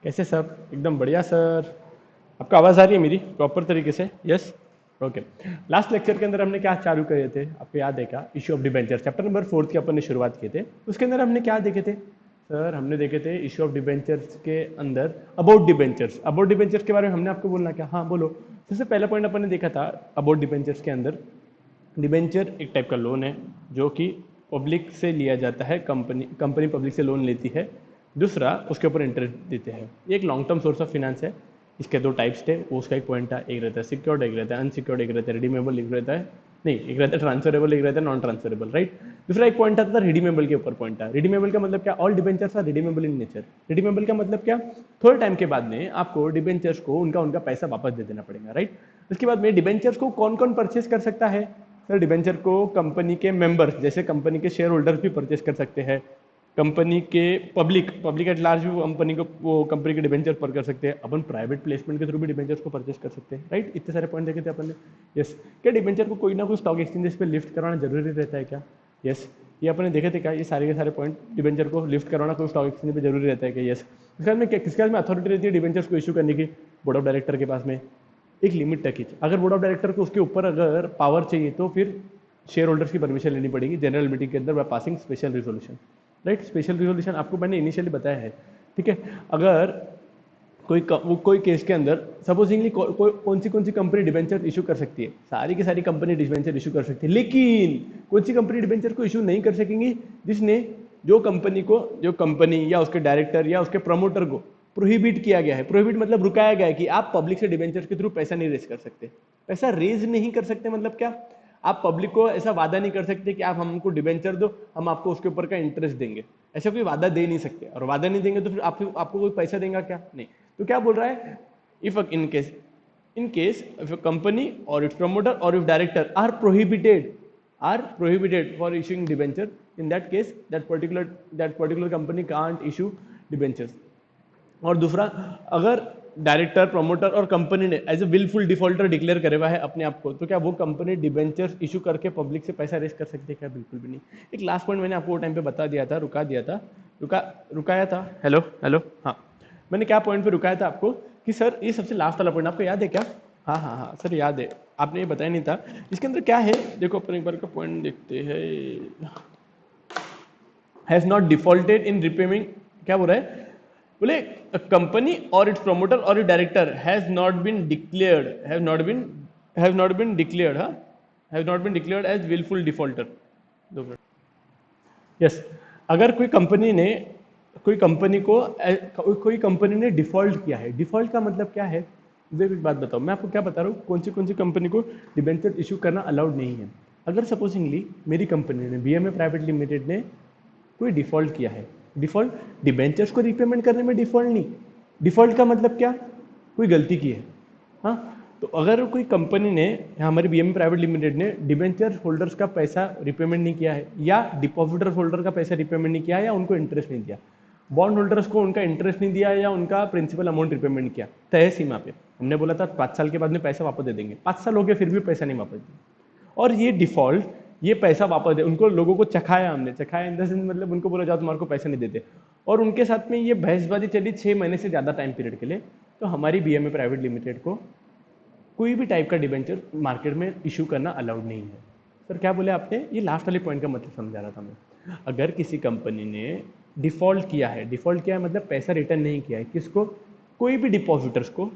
कैसे सर? एकदम बढ़िया सर। आपको आवाज़ आ रही है मेरी प्रॉपर तरीके से? यस। ओके। लास्ट लेक्चर के अंदर हमने क्या चालू करे थे, आपको याद है क्या? Issue of debenture, chapter number 4 की अपन ने शुरुआत किए थे। उसके अंदर हमने क्या देखे थे सर? हमने देखे थे इशू ऑफ डिबेंचर्स के अंदर अबाउट डिबेंचर्स। अबाउट डिबेंचर्स के बारे में हमने आपको बोलना क्या? हाँ बोलो। सबसे पहला पॉइंट अपन ने देखा था अबाउट डिबेंचर्स के अंदर, डिबेंचर एक टाइप का लोन है जो कि पब्लिक से लिया जाता है, कंपनी कंपनी पब्लिक से लोन लेती है, दूसरा उसके ऊपर इंटरेस्ट देते हैं। ये एक long term source of finance है। इसके दो टाइप्स थे, वो उसका एक पॉइंट था, एक रहता है सिक्योर्ड, एक रहता है अनसिक्योर्ड, एक रहता है रिडीमेबल, एक रहता है नहीं, एक रहता है ट्रांसफरेबल, एक रहता है नॉन ट्रांसफरेबल, राइट। दूसरा एक पॉइंट आता था रिडीमेबल के ऊपर पॉइंट था। रिडीमेबल का मतलब क्या? All debentures are redeemable in nature. Redeemable का मतलब क्या? थोड़े टाइम के बाद में आपको डिबेंचर्स को उनका उनका पैसा वापस दे देना पड़ेगा, राइट। उसके बाद में डिबेंचर्स को कौन कौन परचेस कर सकता है सर? डिबेंचर को कंपनी के मेंबर्स, जैसे कंपनी के शेयर होल्डर्स भी परचेस कर सकते हैं। कंपनी के पब्लिक पब्लिक एट लार्ज भी कंपनी को वो कंपनी के डिबेंचर पर कर सकते हैं। अपन प्राइवेट प्लेसमेंट के थ्रू भी डिबेंचर्स को परचेस कर सकते हैं, राइट। इतने सारे पॉइंट देखे थे अपन ने। यस। क्या डिबेंचर को कोई ना कोई स्टॉक एक्सचेंजेस पे लिफ्ट कराना जरूरी रहता है क्या? यस। ये अपन ने देखे थे क्या? ये सारे के सारे पॉइंट, डिबेंचर को लिफ्ट कराना कोई स्टॉक एक्सचेंज पे जरूरी रहता है क्या? यस। इसके बाद में किसके पास में अथॉरिटी रहती है डिबेंचर्स को इशू करने की? बोर्ड ऑफ डायरेक्टर के पास में। एक लिमिट तक ही। अगर बोर्ड ऑफ डायरेक्टर को उसके ऊपर अगर पावर चाहिए तो फिर शेयर होल्डर्स की परमिशन लेनी पड़ेगी जनरल मीटिंग के अंदर by passing special resolution, right. Special resolution आपको मैंने इनिशियली बताया है, ठीक है। अगर कोई केस के अंदर सपोजिंगली कौन सी कंपनी डिबेंचर इशू कर सकती है? सारी की सारी कंपनी डिबेंचर इशू कर सकती है, लेकिन कौन सी कंपनी डिबेंचर को इशू नहीं कर सकेंगी? जिसने जो कंपनी या उसके डायरेक्टर या उसके प्रमोटर को प्रोहिबिट किया गया है। प्रोहिबिट मतलब रुकाया गया है कि आप पब्लिक से डिबेंचर के थ्रू पैसा नहीं रेज कर सकते। पैसा रेज नहीं कर सकते मतलब क्या? आप पब्लिक को ऐसा वादा नहीं कर सकते कि आप हमको डिबेंचर दो, हम आपको उसके ऊपर का इंटरेस्ट देंगे। ऐसा कोई वादा दे नहीं सकते, और वादा नहीं देंगे तो फिर आपको कोई पैसा देगा क्या? नहीं। तो क्या बोल रहा है? If in case if a company or its promoter or its director are prohibited for issuing debenture, in that case that particular company can't issue debentures। और दूसरा, अगर डायरेक्टर, प्रमोटर और कंपनी ने as a wilful defaulter declare करे हुआ है अपने आप को, तो क्या वो कंपनी डिबेंचर्स इशू करके पब्लिक से पैसा रेस कर सकती है क्या? बिल्कुल भी नहीं। एक लास्ट पॉइंट मैंने आपको वो टाइम पे बता दिया था, रुकाया था। हेलो हेलो, हाँ। मैंने क्या पॉइंट पे रुकाया था आपको कि सर ये सबसे लास्ट वाला पॉइंट आपको याद है क्या? हाँ हाँ हाँ सर याद है, आपने ये बताया नहीं था। इसके अंदर क्या है देखो, अपन एक बार का पॉइंट देखते हैं। Has not defaulted in repayment, क्या बोल रहा है? बोले कंपनी और इट्स प्रमोटर और its director has not been declared as wilful defaulter. दो मिनट। यस। अगर कोई कंपनी ने डिफॉल्ट किया है। डिफॉल्ट का मतलब क्या है? देखो एक बात बताओ, मैं आपको क्या बता रहा हूँ, कौन सी कंपनी को डिबेंचर इशू करना अलाउड नहीं है। अगर सपोजिंगली मेरी कंपनी ने, बीएमए प्राइवेट लिमिटेड ने कोई डिफॉल्ट किया है। डिफॉल्ट डिबेंचर्स को रिपेमेंट करने में डिफॉल्ट नहीं। डिफॉल्ट का मतलब क्या? कोई गलती की है। हाँ। तो अगर कोई कंपनी ने, हमारी बीएमए प्राइवेट लिमिटेड ने डिबेंचर होल्डर्स का पैसा रिपेमेंट नहीं किया है, या डिपॉजिटर होल्डर का पैसा रिपेमेंट नहीं किया है, या उनको इंटरेस्ट नहीं दिया, बॉन्ड होल्डर्स को उनका इंटरेस्ट नहीं दिया, या उनका प्रिंसिपल अमाउंट रिपेमेंट किया तय सीमा पे, हमने बोला था 5 साल के बाद में पैसा वापस दे देंगे, 5 साल हो गए फिर भी पैसा नहीं वापस दिया, और ये डिफॉल्ट, ये पैसा वापस दे, उनको लोगों को चखाया हमने, चखाया इन द सेंस मतलब उनको बोला जाओ तुम्हारे को पैसा नहीं देते, और उनके साथ में ये बहसबाजी चली 6 महीने से ज़्यादा टाइम पीरियड के लिए। तो हमारी बीएमए प्राइवेट लिमिटेड को कोई भी टाइप का डिबेंचर मार्केट में इशू करना अलाउड नहीं है। सर क्या बोले आपने? ये लास्ट वाले पॉइंट का मतलब समझा रहा था मैं। अगर किसी कंपनी ने डिफॉल्ट किया है मतलब पैसा रिटर्न नहीं किया है, किसको? कोई भी डिपॉजिटर्स को,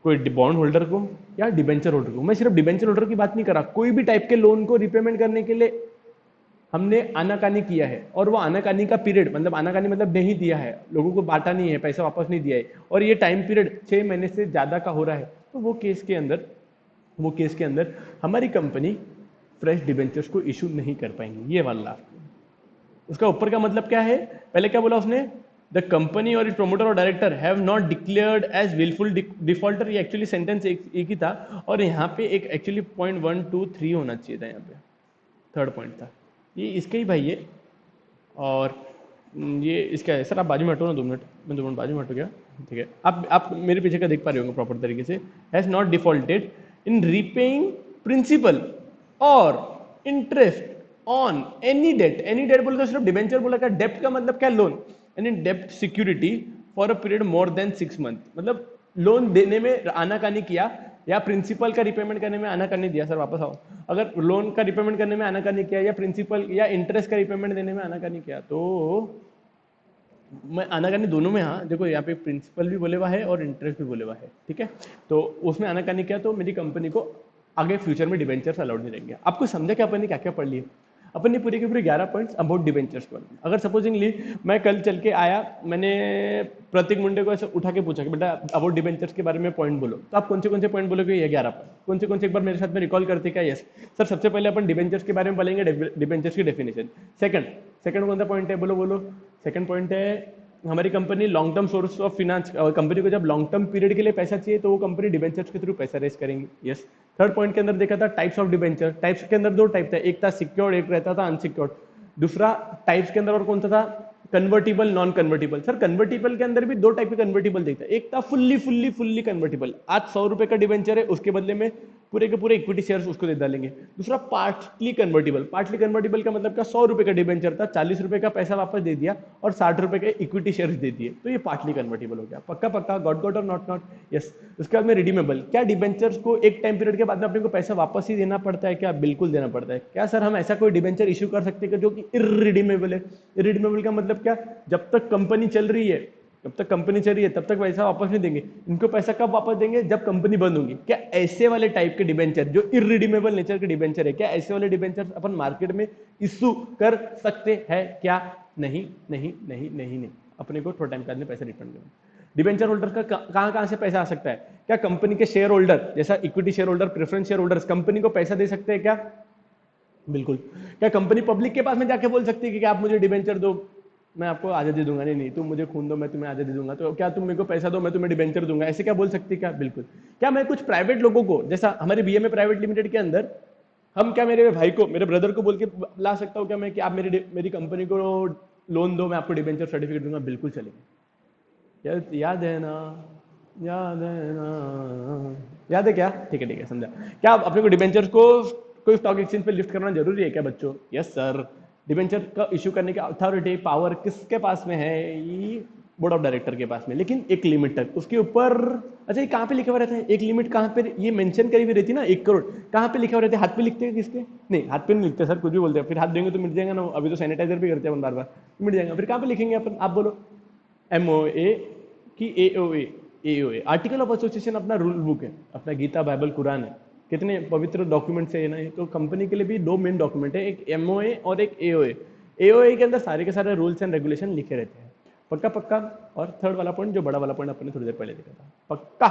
कोई बॉन्ड होल्डर को या डिबेंचर होल्डर को। मैं सिर्फ डिबेंचर होल्डर की बात नहीं कर रहा, कोई भी टाइप के लोन को रिपेमेंट करने के लिए हमने आनाकानी किया है, और वो आनाकानी का पीरियड मतलब आनाकानी मतलब नहीं दिया है, लोगों को बांटा नहीं है, पैसा वापस नहीं दिया है, और ये टाइम पीरियड 6 महीने से ज़्यादा का हो रहा है, तो वो केस के अंदर हमारी कंपनी फ्रेश डिबेंचर्स को इशू नहीं कर पाएंगी। ये वाला उसका ऊपर का मतलब क्या है? पहले क्या बोला उसने? द कंपनी और इट प्रमोटर और director have not declared as wilful defaulter. ये एक्चुअली सेंटेंस एक ही था, और यहाँ पे एक एक्चुअली पॉइंट 1 2 3 होना चाहिए था, यहाँ पे थर्ड पॉइंट था ये, इसके ही भाई ये, और ये इसका है। सर आप बाजू में हटो ना 2 मिनट, मैं 2 मिनट बाजू में हटो क्या? ठीक है, आप मेरे पीछे का देख पा रहे होंगे प्रॉपर तरीके से। Has not defaulted in repaying principal और interest on any debt. Any debt बोले तो सिर्फ डिबेंचर बोला क्या? डेप्ट का मतलब क्या? लोन। एनी डेप्ट security for a period more than 6 month, मतलब लोन देने में आनाकानी किया या प्रिंसिपल का रिपेमेंट करने में आनाकानी दिया, सर वापस आओ, अगर लोन का रिपेमेंट करने में आनाकानी किया या प्रिंसिपल या इंटरेस्ट का रिपेमेंट देने में आनाकानी किया, तो मैं आनाकानी दोनों में, हाँ देखो यहाँ पे प्रिंसिपल भी बोले हुआ है और इंटरेस्ट भी बोले हुआ है, ठीक है, तो उसमें आनाकानी किया तो मेरी कंपनी को आगे फ्यूचर में डिबेंचर्स अलाउड नहीं रहेंगे। आपको समझा कि अपन ने क्या क्या पढ़ लिए? अपन ने पूरी के पूरे 11 पॉइंट्स अबाउट डिबेंचर्स पर। अगर सपोजिंगली मैं कल चल के आया, मैंने प्रतीक मुंडे को ऐसे उठा के पूछा कि बेटा अबाउट डिबेंचर्स के बारे में पॉइंट बोलो, तो आप कौन से पॉइंट बोलोगे? ये 11 पॉइंट। कौन से एक बार मेरे साथ में रिकॉल करते क्या? यस सर, सबसे पहले अपन डिबेंचर्स के बारे में बोलेंगे, डिबेंचर्स की डेफिनेशन। सेकंड कौन सा पॉइंट है? बोलो। सेकंड पॉइंट है हमारी company long term source of finance, company को जब लॉन्ग टर्म पीरियड के लिए पैसा चाहिए तो वो कंपनी डिबेंचर्स के थ्रू पैसा रेस करेंगी। यस। थर्ड पॉइंट के अंदर देखा था टाइप्स ऑफ डिबेंचर। टाइप्स के अंदर 2 टाइप था, एक था सिक्योर्ड, एक रहता था अनसिक्योर्ड। दूसरा टाइप्स के अंदर और कौन सा था? Convertible, non convertible. Sir convertible के अंदर भी 2 टाइप के कन्वर्टिबल देखता है, एक था फुल्ली कन्वर्टिबल, आज 100 रुपए का डिबेंचर है, उसके बदले में पूरे के पूरे इक्विटी शेयर्स उसको दे डालेंगे। दूसरा पार्टली कन्वर्टिबल। पार्टली कन्वर्टिबल का मतलब क्या? 100 रुपए का डिबेंचर था, 40 रुपए का पैसा वापस दे दिया और 60 रुपए के इक्विटी शेयर्स दे दिए, तो ये पार्टली कन्वर्टिबल हो गया। पक्का गॉट और नॉट? यस। उसके बाद में रिडीमेबल। क्या डिबेंचर्स को एक टाइम पीरियड के बाद में अपने को पैसा वापस ही देना पड़ता है क्या? बिल्कुल देना पड़ता है। क्या सर हम ऐसा कोई डिबेंचर इश्यू कर सकते हैं जो कि इररिडीमेबल है? इररिडीमेबल का मतलब क्या? जब तक कंपनी चल रही है तब तक पैसा वापस नहीं देंगे। इनको पैसा कब वापस देंगे? जब कंपनी बंद होगी। क्या ऐसे वाले टाइप के डिबेंचर जो इररिडीमेबल नेचर के डिबेंचर है, क्या ऐसे वाले डिबेंचर अपन मार्केट में इशू कर सकते हैं क्या? नहीं। अपने को थोड़ा टाइम के बाद में पैसा रिफंड करना। डिबेंचर होल्डर का कहां से पैसा आ सकता है? क्या कंपनी के शेयर होल्डर जैसा equity share holder, preference share holders company को पैसा दे सकते हैं क्या? बिल्कुल। क्या कंपनी पब्लिक के पास में जाके बोल सकती है कि आप मुझे डिबेंचर दो, मैं आपको आधा दे दूंगा? नहीं, तुम मुझे खून दो, मैं तुम्हें आधा दे दूंगा। तो क्या तुम मेरे को पैसा दो, मैं तुम्हें डिबेंचर दूंगा, ऐसे क्या बोल सकती है क्या? बिल्कुल। क्या मैं कुछ प्राइवेट लोगों को, जैसा हमारे बीएमए प्राइवेट लिमिटेड के अंदर, हम क्या मेरे भाई को, मेरे ब्रदर को बोल के ला सकता हूँ क्या मैं कि आप मेरी कंपनी को लोन दो, मैं आपको डिबेंचर सर्टिफिकेट दूंगा? बिल्कुल चलेगा। याद है ना? याद है क्या? ठीक है समझा। क्या अपने को डिबेंचर को कोई स्टॉक एक्सचेंज पे लिस्ट करना जरूरी है क्या बच्चों? Yes sir. डिबेंचर का इश्यू करने की अथॉरिटी, पावर किसके पास में है? ये बोर्ड ऑफ डायरेक्टर के पास में, लेकिन एक लिमिट तक। उसके ऊपर अच्छा ये कहाँ पे लिखा हुआ रहता है? एक लिमिट कहाँ पे ये मेंशन करी हुई रहती है ना, 1 करोड़, कहाँ पे लिखा हुआ रहता है? हाथ पे लिखते हैं किसके? नहीं, हाथ पे नहीं लिखते सर, कुछ भी बोलते हैं, फिर हाथ देंगे तो मिट जाएगा ना। अभी तो सैनिटाइजर भी करते हैं अपन बार, मिट जाएगा। फिर कहाँ पे लिखेंगे अपन? आप बोलो। MOA की AOA? AOA article of association अपना रूल बुक है, अपना गीता, बाइबल, कुरान है। कितने पवित्र डॉक्यूमेंट है ना। तो कंपनी के लिए भी 2 मेन डॉक्यूमेंट है, एक MOA और एक AOA। AOA के अंदर सारे के सारे रूल्स एंड रेगुलेशन लिखे रहते हैं। पक्का। और थर्ड वाला पॉइंट, जो बड़ा वाला पॉइंट अपने थोड़ी देर पहले देखा था, पक्का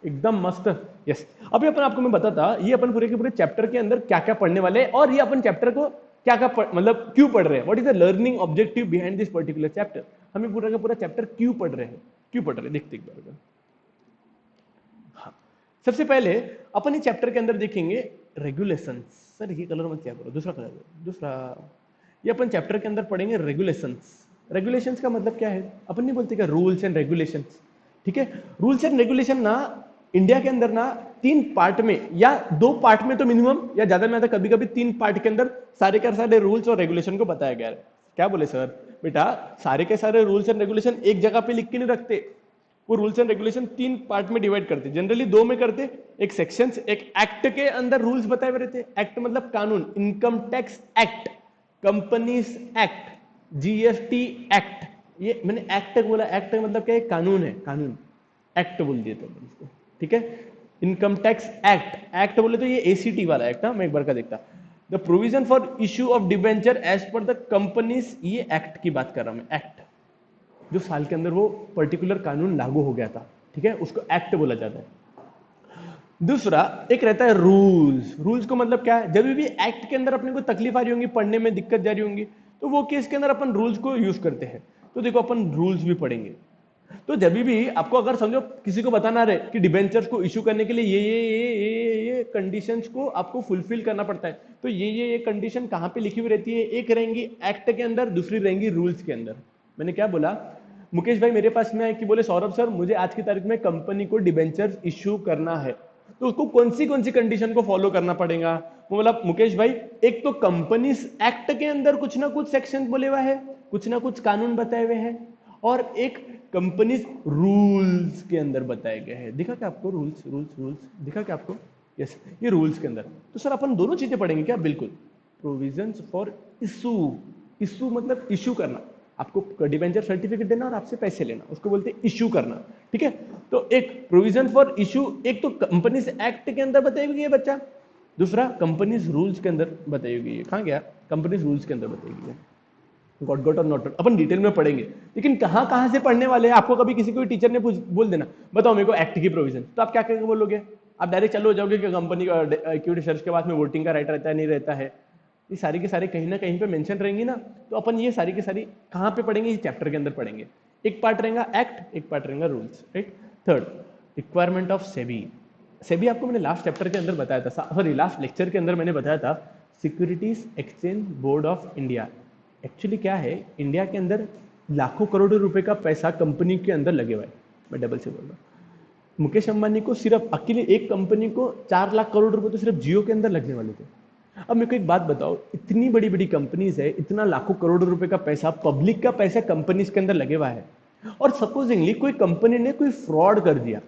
एकदम मस्त। यस। अभी अपन आपको मैं बताता, ये अपन पूरे के पूरे चैप्टर के अंदर क्या क्या पढ़ने वाले हैं, और ये अपन चैप्टर को क्या क्या मतलब क्यों पढ़ रहे हैं, what is the learning objective behind this particular chapter. हमें पूरा का पूरा चैप्टर क्यों पढ़ रहे हैं, देखते एक बार। हाँ, सबसे पहले अपन इस चैप्टर के अंदर देखेंगे रेगुलेशंस। सर ये कलर मत क्या करो, दूसरा कलर, दूसरा। ये अपन चैप्टर के अंदर पढ़ेंगे रेगुलेशंस। रेगुलेशंस का मतलब क्या है? अपन नहीं बोलते क्या रूल्स एंड रेगुलेशंस, ठीक है। रूल्स एंड रेगुलेशन ना इंडिया के अंदर ना 3 पार्ट में या 2 पार्ट में तो मिनिमम, या ज्यादा में ज्यादा कभी कभी 3 पार्ट के अंदर सारे के सारे रूल्स और रेगुलेशन को बताया गया है। क्या बोले सर? बेटा सारे के सारे रूल्स एंड रेगुलेशन एक जगह पे लिख के नहीं रखते, वो रूल्स एंड रेगुलेशन 3 पार्ट में डिवाइड करते, जनरली 2 में करते। एक सेक्शंस, एक एक्ट के अंदर रूल्स बताए हुए रहते। एक्ट मतलब कानून, income tax act, companies act, GST act. ये मैंने एक्ट बोला, एक्ट मतलब क्या है? कानून है, कानून, एक्ट बोल दिए तो इसको, ठीक है। इनकम टैक्स एक्ट बोले तो ये ACT वाला एक्ट है। मैं एक बार का देखता, the provision for issue of debenture as per the companies, ये एक्ट की बात कर रहा हूं मैं। एक्ट जो साल के अंदर वो पर्टिकुलर कानून लागू हो गया था, ठीक है, उसको एक्ट बोला जाता है। दूसरा एक रहता है रूल्स। रूल्स को मतलब क्या है? जब भी एक्ट के अंदर अपने को तकलीफ आ रही होंगी, पढ़ने में दिक्कत जा रही होंगी, तो वो केस के अंदर अपन रूल्स को यूज करते हैं। तो देखो अपन रूल्स भी पढ़ेंगे। तो जब भी आपको अगर समझो किसी को बताना रहे कि डिबेंचर्स को इश्यू करने के लिए ये कंडीशंस को आपको फुलफिल करना पड़ता है, तो ये कंडीशन कहां पे लिखी हुई रहती है? एक रहेंगी एक्ट के अंदर, दूसरी रहेंगी रूल्स के अंदर। मैंने क्या बोला? मुकेश भाई मेरे पास में आए कि बोले सौरभ सर मुझे आज की तारीख में कंपनी को डिबेंचर्स इश्यू करना है, तो उसको कौन सी कंडीशन को फॉलो करना पड़ेगा? वो बोला मुकेश भाई एक तो कंपनीज एक्ट के अंदर कुछ ना कुछ सेक्शन बोले हुआ है, कुछ ना कुछ कानून बताए हुए हैं, और एक कंपनीज रूल्स के अंदर बताए गए हैं। दिखा क्या आपको रूल्स रूल्स रूल्स दिखा क्या आपको? यस, ये रूल्स के अंदर। तो सर अपन दोनों चीजें पढ़ेंगे क्या? बिल्कुल। प्रोविजंस फॉर इशू, इशू मतलब इशू करना, आपको डिबेंचर सर्टिफिकेट देना और आपसे पैसे लेना, उसको बोलते हैं इशू करना। ठीक है, तो एक प्रोविजन फॉर इशू, एक तो कंपनीज एक्ट के अंदर बताएगी ये बच्चा, दूसरा कंपनीज रूल्स के अंदर बताएगी। ये कहाँ गया? कंपनीज रूल्स के अंदर बताएगी। गॉट और नॉट अपन डिटेल में पढ़ेंगे, लेकिन कहां कहां से पढ़ने वाले हैं आपको कभी किसी को टीचर ने बोल देना बताओ मेरे को एक्ट की प्रोविजन, तो आप क्या करके बोलोगे? आप डायरेक्ट चालू हो जाओगे कि कंपनी का इक्विटी शेयर्स के बाद में वोटिंग का राइट रहता है नहीं रहता है। ये सारी के सारे कहीं ना कहीं पे मेंशन रहेंगी ना, तो अपन ये सारी की सारी कहां पे पढ़ेंगे? इस चैप्टर के अंदर पढ़ेंगे। एक पार्ट रहेगा एक्ट, एक पार्ट रहेगा rules, right. Third, requirement of SEBI. SEBI आपको मैंने लास्ट चैप्टर के अंदर बताया था, सॉरी लास्ट लेक्चर के अंदर मैंने बताया था, securities exchange board of India. Actually क्या है, इंडिया के अंदर लाखों करोड़ों रुपए का पैसा कंपनी के अंदर लगे हुआ है। मैं डबल से बोल रहा हूँ, मुकेश अंबानी को सिर्फ अकेले एक कंपनी को 4 लाख करोड़ रुपए तो सिर्फ जियो के अंदर लगने वाले थे। अब मेरे को एक बात बताओ, इतनी बड़ी बड़ी कंपनीज है, इतना लाखों करोड़ रुपए का पैसा, पब्लिक का पैसा कंपनीज के अंदर लगे हुआ है, और सपोजिंगली कोई कंपनी ने कोई फ्रॉड कर दिया,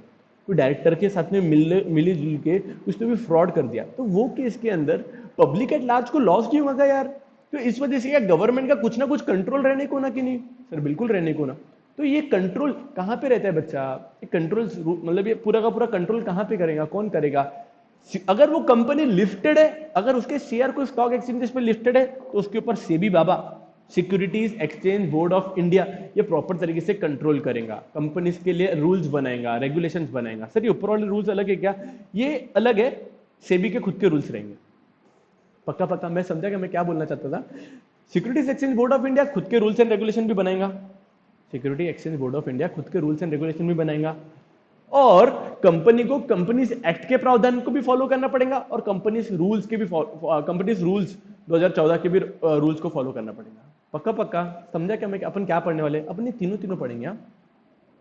कोई डायरेक्टर के साथ में मिली जुल के उसने भी फ्रॉड कर दिया, तो वो केस के अंदर पब्लिक एट लार्ज को लॉस नहीं होगा यार? तो इस वजह से क्या गवर्नमेंट का कुछ ना कुछ कंट्रोल रहने को ना, कि नहीं सर? बिल्कुल रहने को ना। तो ये कंट्रोल कहां पे रहता है बच्चा? ये कंट्रोल मतलब ये पूरा का पूरा कंट्रोल कहां पे करेगा? कौन करेगा? अगर वो कंपनी लिस्टेड है, अगर उसके शेयर को स्टॉक एक्सचेंजेस पे लिस्टेड है, तो उसके ऊपर सेबी बाबा, securities exchange board of India, ये प्रॉपर तरीके से कंट्रोल करेगा, कंपनीज के लिए रूल्स बनाएगा, रेगुलेशंस बनाएगा। सर ये ऊपर वाले रूल्स अलग है क्या? ये अलग है, सेबी के खुद के रूल्स रहेंगे। पक्का पक्का मैं समझा कि मैं क्या बोलना चाहता था। Securities exchange board of India खुद के रूल्स एंड रेगुलेशन भी बनाएगा, security exchange board of India खुद के रूल्स एंड रेगुलेशन भी बनाएगा, और कंपनी को कंपनीज एक्ट के प्रावधान को भी फॉलो करना पड़ेगा, और कंपनीज रूल्स के भी कंपनीज रूल्स 2014 के भी रूल्स को फॉलो करना पड़ेगा। पक्का पक्का समझा क्या मैं अपन क्या पढ़ने वाले? अपन ये तीनों तीनों पढ़ेंगे। हाँ,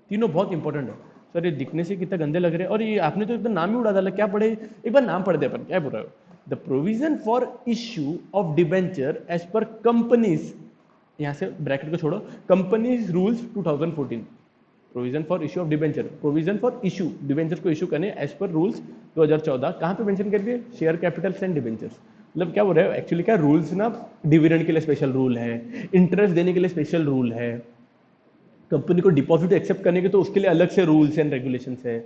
तीनों बहुत इंपॉर्टेंट है। सर ये दिखने से कितना गंदे लग रहे हैं, और ये आपने तो एकदम नाम ही उड़ा डाला। क्या पढ़े? एक बार नाम पढ़ दे अपन, क्या बोल रहे हो? The provision for issue of debenture as per companies, यहां से ब्रैकेट को छोड़ो, companies rules 2014, provision for issue of debenture, provision for issue debenture को इश्यू करने एज पर रूल्स 2014, कहां पे मेंशन कर दिए? Share capital and debentures. मतलब क्या बोल रहे हो एक्चुअली? क्या रूल्स ना, डिविडेंड के लिए स्पेशल रूल है, इंटरेस्ट देने के लिए स्पेशल रूल है, कंपनी को डिपॉजिट एक्सेप्ट करने के तो उसके लिए अलग से रूल्स एंड रेगुलेशंस है,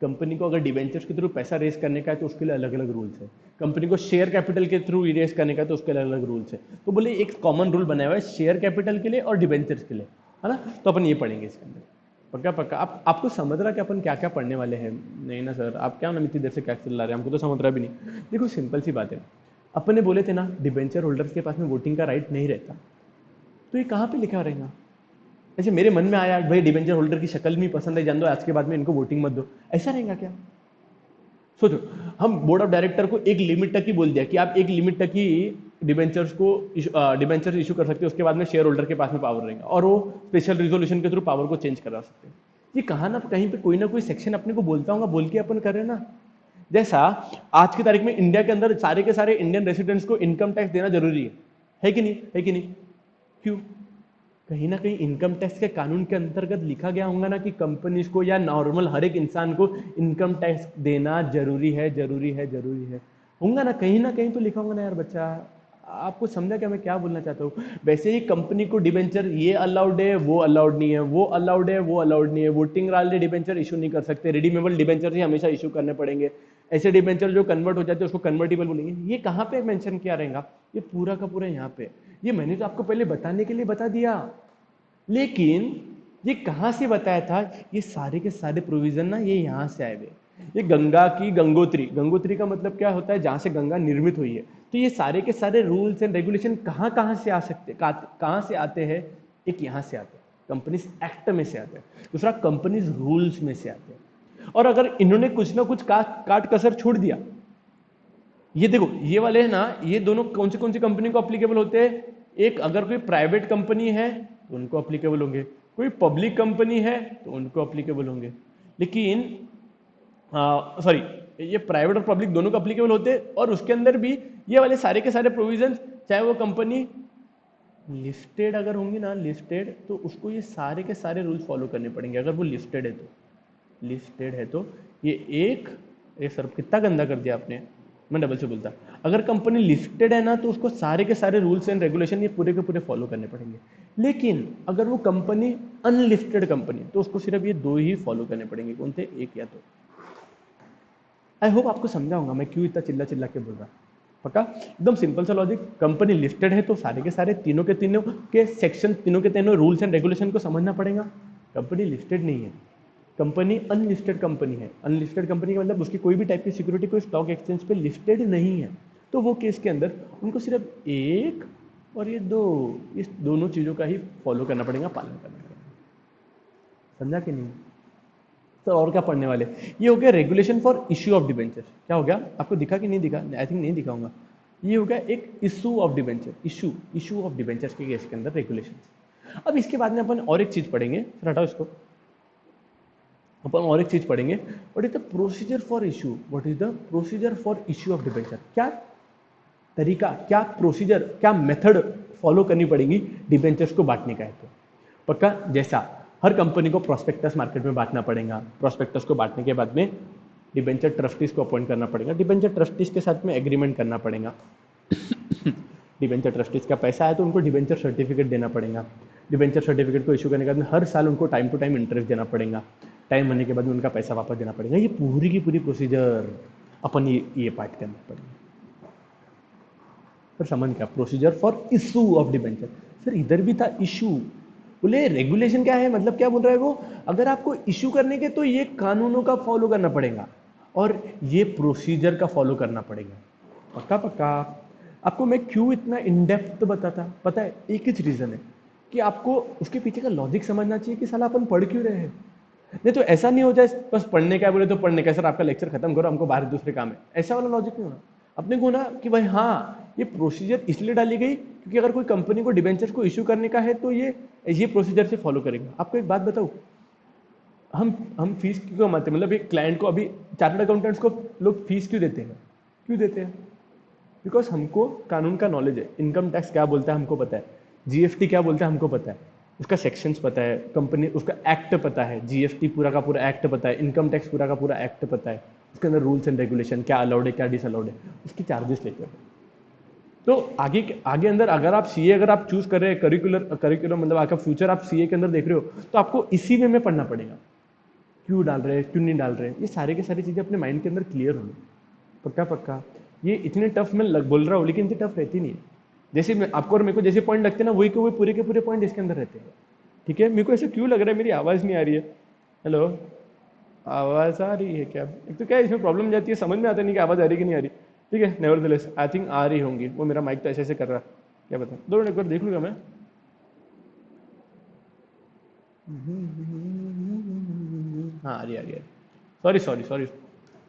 कंपनी को अगर डिवेंचर्स के थ्रू पैसा रेस करने का है तो उसके लिए अलग अलग रूल्स है, कंपनी को शेयर कैपिटल के थ्रू रेस करने का है तो उसके लिए अलग अलग रूल्स है। तो बोले एक कॉमन रूल बनाया हुआ है शेयर कैपिटल के लिए और डिवेंचर्स के लिए, है ना? तो अपन ये पढ़ेंगे इसके अंदर। पक्का पक्का आपको समझ रहा कि अपन क्या क्या पढ़ने वाले हैं? नहीं ना सर, आप क्या ना इतनी देर से क्या चल रहे हैं, हमको तो समझ रहा भी नहीं। देखो सिंपल सी बात है, अपन ने बोले थे ना डिवेंचर होल्डर्स के पास में वोटिंग का राइट नहीं रहता, तो ये कहाँ पे लिखा रहेगा? ऐसे मेरे मन में आया भाई डिबेंचर होल्डर की शक्ल नहीं पसंद है, जान दो आज के बाद में इनको वोटिंग मत दो, ऐसा रहेगा क्या? सोचो, हम बोर्ड ऑफ डायरेक्टर को एक लिमिट तक ही बोल दिया कि आप एक लिमिट तक ही डिबेंचर्स को डिबेंचर इशू कर सकते हो, उसके बाद में शेयर होल्डर के पास में पावर रहेगा, और वो स्पेशल रिजोल्यूशन के थ्रू पावर को चेंज करा सकते हैं। ये कहाँ ना कहीं पे कोई ना कोई सेक्शन अपने को बोलता होगा, बोल के अपन कर रहे हैं ना। जैसा आज की तारीख में इंडिया के अंदर सारे के सारे इंडियन रेसिडेंट्स को इनकम टैक्स देना जरूरी है कि नहीं? है कि नहीं? क्यों? कहीं ना कहीं इनकम टैक्स के कानून के अंतर्गत लिखा गया होगा ना कि कंपनीज को या नॉर्मल हर एक इंसान को इनकम टैक्स देना जरूरी है, जरूरी है, जरूरी है, होगा ना कहीं तो लिखा होगा ना यार बच्चा। आपको समझा क्या मैं क्या बोलना चाहता हूँ? वैसे ही कंपनी को डिबेंचर ये अलाउड है, वो अलाउड नहीं है, वो अलाउड है, वो अलाउड नहीं है, वोटिंग वाले डिबेंचर इशू नहीं कर सकते, रिडीमेबल डिबेंचर ही हमेशा इशू करने पड़ेंगे, ऐसे डिबेंचर जो कन्वर्ट हो जाते हैं उसको कन्वर्टेबल बोलेंगे। ये कहाँ पे मेंशन किया रहेगा? ये पूरा का पूरा यहाँ पे। ये मैंने तो आपको पहले बताने के लिए बता दिया, लेकिन ये कहां से बताया था? ये सारे के सारे प्रोविजन ना ये यहां से आए हुए। ये गंगा की गंगोत्री, गंगोत्री का मतलब क्या होता है? जहां से गंगा निर्मित हुई है। तो ये सारे के सारे रूल्स एंड रेगुलेशन कहां कहां से आ सकते, कहां से आते हैं? एक यहां से आते हैं, कंपनीज एक्ट में से आते हैं, दूसरा कंपनीज रूल्स में से आते हैं। और अगर इन्होंने कुछ ना कुछ काट कसर छोड़ दिया, ये देखो ये वाले है ना, ये दोनों कौन सी कंपनी को अप्लीकेबल होते हैं? एक अगर कोई प्राइवेट कंपनी है तो उनको अप्लीकेबल होंगे, कोई पब्लिक कंपनी है तो उनको अप्लीकेबल होंगे। लेकिन सॉरी, ये प्राइवेट और पब्लिक दोनों को अप्लीकेबल होते हैं, और उसके अंदर भी ये वाले सारे के सारे प्रोविजंस, चाहे वो कंपनी लिस्टेड अगर होंगी ना, लिस्टेड, तो उसको ये सारे के सारे रूल्स फॉलो करने पड़ेंगे अगर वो लिस्टेड है तो। लिस्टेड है तो ये एक, ये सर कितना गंदा कर दिया आपने, मैं डबल से बोलता। अगर कंपनी लिस्टेड है ना तो उसको सारे के सारे रूल्स एंड रेगुलेशन ये पूरे के पूरे फॉलो करने पड़ेंगे। लेकिन अगर वो कंपनी अनलिस्टेड कंपनी तो उसको सिर्फ ये दो ही फॉलो करने पड़ेंगे, कौन से, एक या दो। आई होप आपको समझा होगा मैं क्यों इतना चिल्ला चिल्ला के बोल रहा। पक्का, एकदम सिंपल सा लॉजिक। कंपनी लिस्टेड है तो सारे के सारे तीनों के सेक्शन, तीनों के तीनों रूल्स एंड रेगुलेशन को समझना पड़ेगा। कंपनी लिस्टेड नहीं है, कंपनी अनलिस्टेड कंपनी है। अनलिस्टेड कंपनी का मतलब उसकी कोई भी टाइप की सिक्योरिटी कोई स्टॉक एक्सचेंज पे लिस्टेड नहीं है, तो वो केस के अंदर उनको सिर्फ एक और ये दो, इस दोनों चीजों का ही फॉलो करना पड़ेगा, पालन करना पड़ेगा। समझा कि नहीं सर? और क्या पढ़ने वाले, ये हो गया regulation for issue of debenture. क्या हो गया आपको, दिखा कि नहीं दिखा? आई थिंक नहीं दिखाऊंगा। ये हो गया एक issue of debenture, issue of debenture के केस के अंदर रेगुलेशन। अब इसके बाद में अपन और एक चीज पढ़ेंगे, फिर हटाओ इसको, अपन और एक चीज पढ़ेंगे। What is the procedure for issue, what is the procedure for issue of debenture, क्या तरीका, क्या प्रोसीजर, क्या मेथड फॉलो करनी पड़ेगी डिबेंचर्स को बांटने का है तो। पक्का, जैसा हर कंपनी को प्रोस्पेक्टस मार्केट में बांटना पड़ेगा, प्रोस्पेक्टस को बांटने के बाद में डिबेंचर ट्रस्टीज को अपॉइंट करना पड़ेगा, डिबेंचर ट्रस्टीज के साथ में एग्रीमेंट करना पड़ेगा। डिबेंचर ट्रस्टीज का पैसा है तो उनको डिबेंचर सर्टिफिकेट देना पड़ेगा। डिबेंचर सर्टिफिकेट को इशू करने के बाद में हर साल उनको टाइम टू टाइम इंटरेस्ट देना पड़ेगा, टाइम होने के बाद में उनका पैसा वापस देना पड़ेगा। ये पूरी की पूरी प्रोसीजर अपन ये पार्ट करना पड़ेगा। सर समझ क्या, procedure for issue of debenture. Sir इधर भी था इशू, बोले रेगुलेशन क्या है, मतलब क्या बोल रहा है वो, अगर आपको इशू करने के तो ये कानूनों का फॉलो करना पड़ेगा और ये प्रोसीजर का फॉलो करना पड़ेगा। पक्का पक्का। आपको मैं क्यों इतना इन डेप्थ बताता, पता है? एक ही रीजन है कि आपको उसके पीछे का लॉजिक समझना चाहिए कि साला अपन पढ़ क्यों रहे हैं। नहीं तो ऐसा नहीं हो जाए बस पढ़ने का बोले तो पढ़ने का, सर आपका लेक्चर खत्म करो हमको बाहर दूसरे काम है, ऐसा वाला लॉजिक नहीं होना अपने को ना, कि भाई हाँ ये प्रोसीजर इसलिए डाली गई क्योंकि अगर कोई कंपनी को डिबेंचर को इशू करने का है तो ये प्रोसीजर से फॉलो करेगा। आपको एक बात बताऊं, हम फीस क्यों कमाते हैं, मतलब एक क्लाइंट को, अभी चार्टर्ड अकाउंटेंट्स को लोग फीस क्यों देते हैं, क्यों देते हैं? बिकॉज हमको कानून का नॉलेज है, इनकम टैक्स क्या बोलता है हमको पता है, जीएसटी क्या बोलता है हमको पता है, उसका सेक्शंस पता है, कंपनी उसका एक्ट पता है, जीएसटी पूरा का पूरा एक्ट पता है, इनकम टैक्स पूरा का पूरा एक्ट पता है, उसके अंदर रूल्स एंड रेगुलेशन क्या अलाउड है क्या डिसअलाउड है, उसकी चार्जेस लेते हैं। तो आगे आगे अंदर अगर आप सीए अगर आप चूज कर रहे हैं, करिकुलर मतलब आपका फ्यूचर आप सीए के अंदर देख रहे हो, तो आपको इसी वे में पढ़ना पड़ेगा, क्यों डाल रहे हैं क्यों नहीं डाल रहे हैं, ये सारे के सारी चीजें अपने माइंड के अंदर क्लियर होनी। पक्का पक्का। ये इतने टफ मैं बोल रहा हूँ लेकिन इतनी टफ रहती नहीं है। जैसे मैं आपको और मेरे को जैसे पॉइंट लगते हैं ना, वही के वही पूरे के पूरे पॉइंट इसके अंदर रहते हैं। ठीक है, मेरे को ऐसे क्यों लग रहा है मेरी आवाज नहीं आ रही है? हेलो, आवाज आ रही है क्या? एक तो क्या है, इसमें प्रॉब्लम जाती है, समझ में आता नहीं कि आवाज आ रही कि नहीं आ रही। ठीक है, नेवरदलेस आई थिंक आ रही होंगी, वो मेरा माइक तो ऐसे ऐसे कर रहा है, क्या पता, दो मिनट एक बार देख लूंगा मैं। हाँ आ रही, आ रही है। Sorry sorry sorry.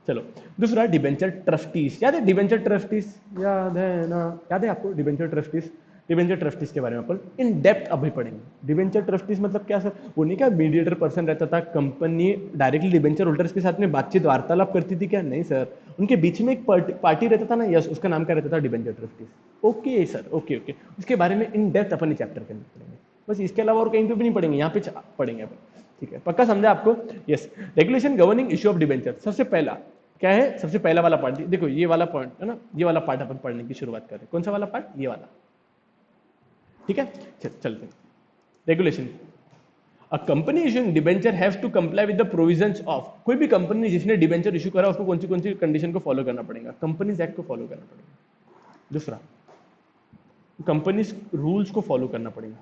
चलो, दूसरा डिबेंचर ट्रस्टीज, याद है डिबेंचर ट्रस्टीज? याद है ना, याद है आपको डिबेंचर ट्रस्टीज? डिबेंचर ट्रस्टीज के बारे में अपन इन डेप्थ अभी पढ़ेंगे। डिबेंचर ट्रस्टीज मतलब क्या सर? वो नहीं क्या मीडिएटर पर्सन रहता था, कंपनी डायरेक्टली डिबेंचर होल्डर्स के साथ में बातचीत वार्तालाप करती थी क्या? नहीं सर, उनके बीच में एक पार्टी रहता था ना, यस, उसका नाम क्या रहता था? Debenture trustees. Okay sir, okay okay, उसके बारे में इन डेप्थ अपन चैप्टर के अंदर पढ़ेंगे, बस इसके अलावा और कहीं पे भी नहीं पढ़ेंगे, यहाँ पे पढ़ेंगे अपन। ठीक है, पक्का समझा आपको? Yes. Regulation governing issue of debenture, सबसे पहला क्या है? सबसे पहला वाला पार्ट देखो, ये वाला पॉइंट है ना, ये वाला पार्ट अपन पढ़ने की शुरुआत करें। कौन सा वाला पार्ट? ये वाला। ठीक है, चलते। Regulation, a company issuing debenture haves to comply with the provisions of, कोई भी कंपनी जिसने डिबेंचर इशू करा उसको कौन सी कंडीशन को फॉलो करना पड़ेगा? कंपनीज एक्ट को फॉलो करना पड़ेगा। दूसरा, कंपनीज रूल्स को फॉलो करना पड़ेगा।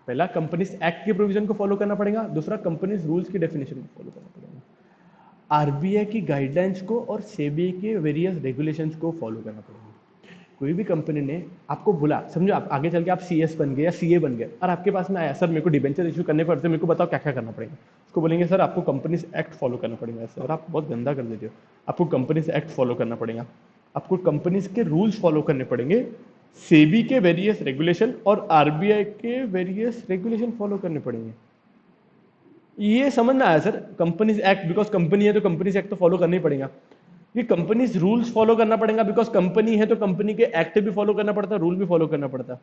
पहला, कंपनीज एक्ट के प्रोविजन को फॉलो करना पड़ेगा। दूसरा, कंपनीज रूल्स की डेफिनेशन को फॉलो करना पड़ेगा। आरबीआई की गाइडलाइंस को और सेबी के वेरियस रेगुलेशंस को फॉलो करना पड़ेगा। कोई भी कंपनी ने आपको बोला, समझो आप आगे चल के आप सीएस बन गए या सीए बन गए और आपके पास में आया, सर मेरे को डिबेंचर इशू करने पड़ते, मेरे को बताओ क्या क्या करना पड़ेगा। उसको बोलेंगे सर आपको कंपनीज एक्ट फॉलो करना पड़ेगा। सर आप बहुत गंदा कर देते हो, आपको कंपनीज एक्ट फॉलो करना पड़ेगा, आपको कंपनीज के रूल्स फॉलो करने पड़ेंगे, सेबी के वेरियस रेगुलेशन और आरबीआई के वेरियस रेगुलेशन फॉलो करने पड़ेंगे। ये समझ में आया sir? Companies act, because company है तो कंपनीज एक्ट तो फॉलो करना ही पड़ेगा। ये कंपनीज रूल्स फॉलो करना पड़ेगा, बिकॉज कंपनी है तो कंपनी के एक्ट भी फॉलो करना पड़ता है, रूल भी फॉलो करना पड़ता है।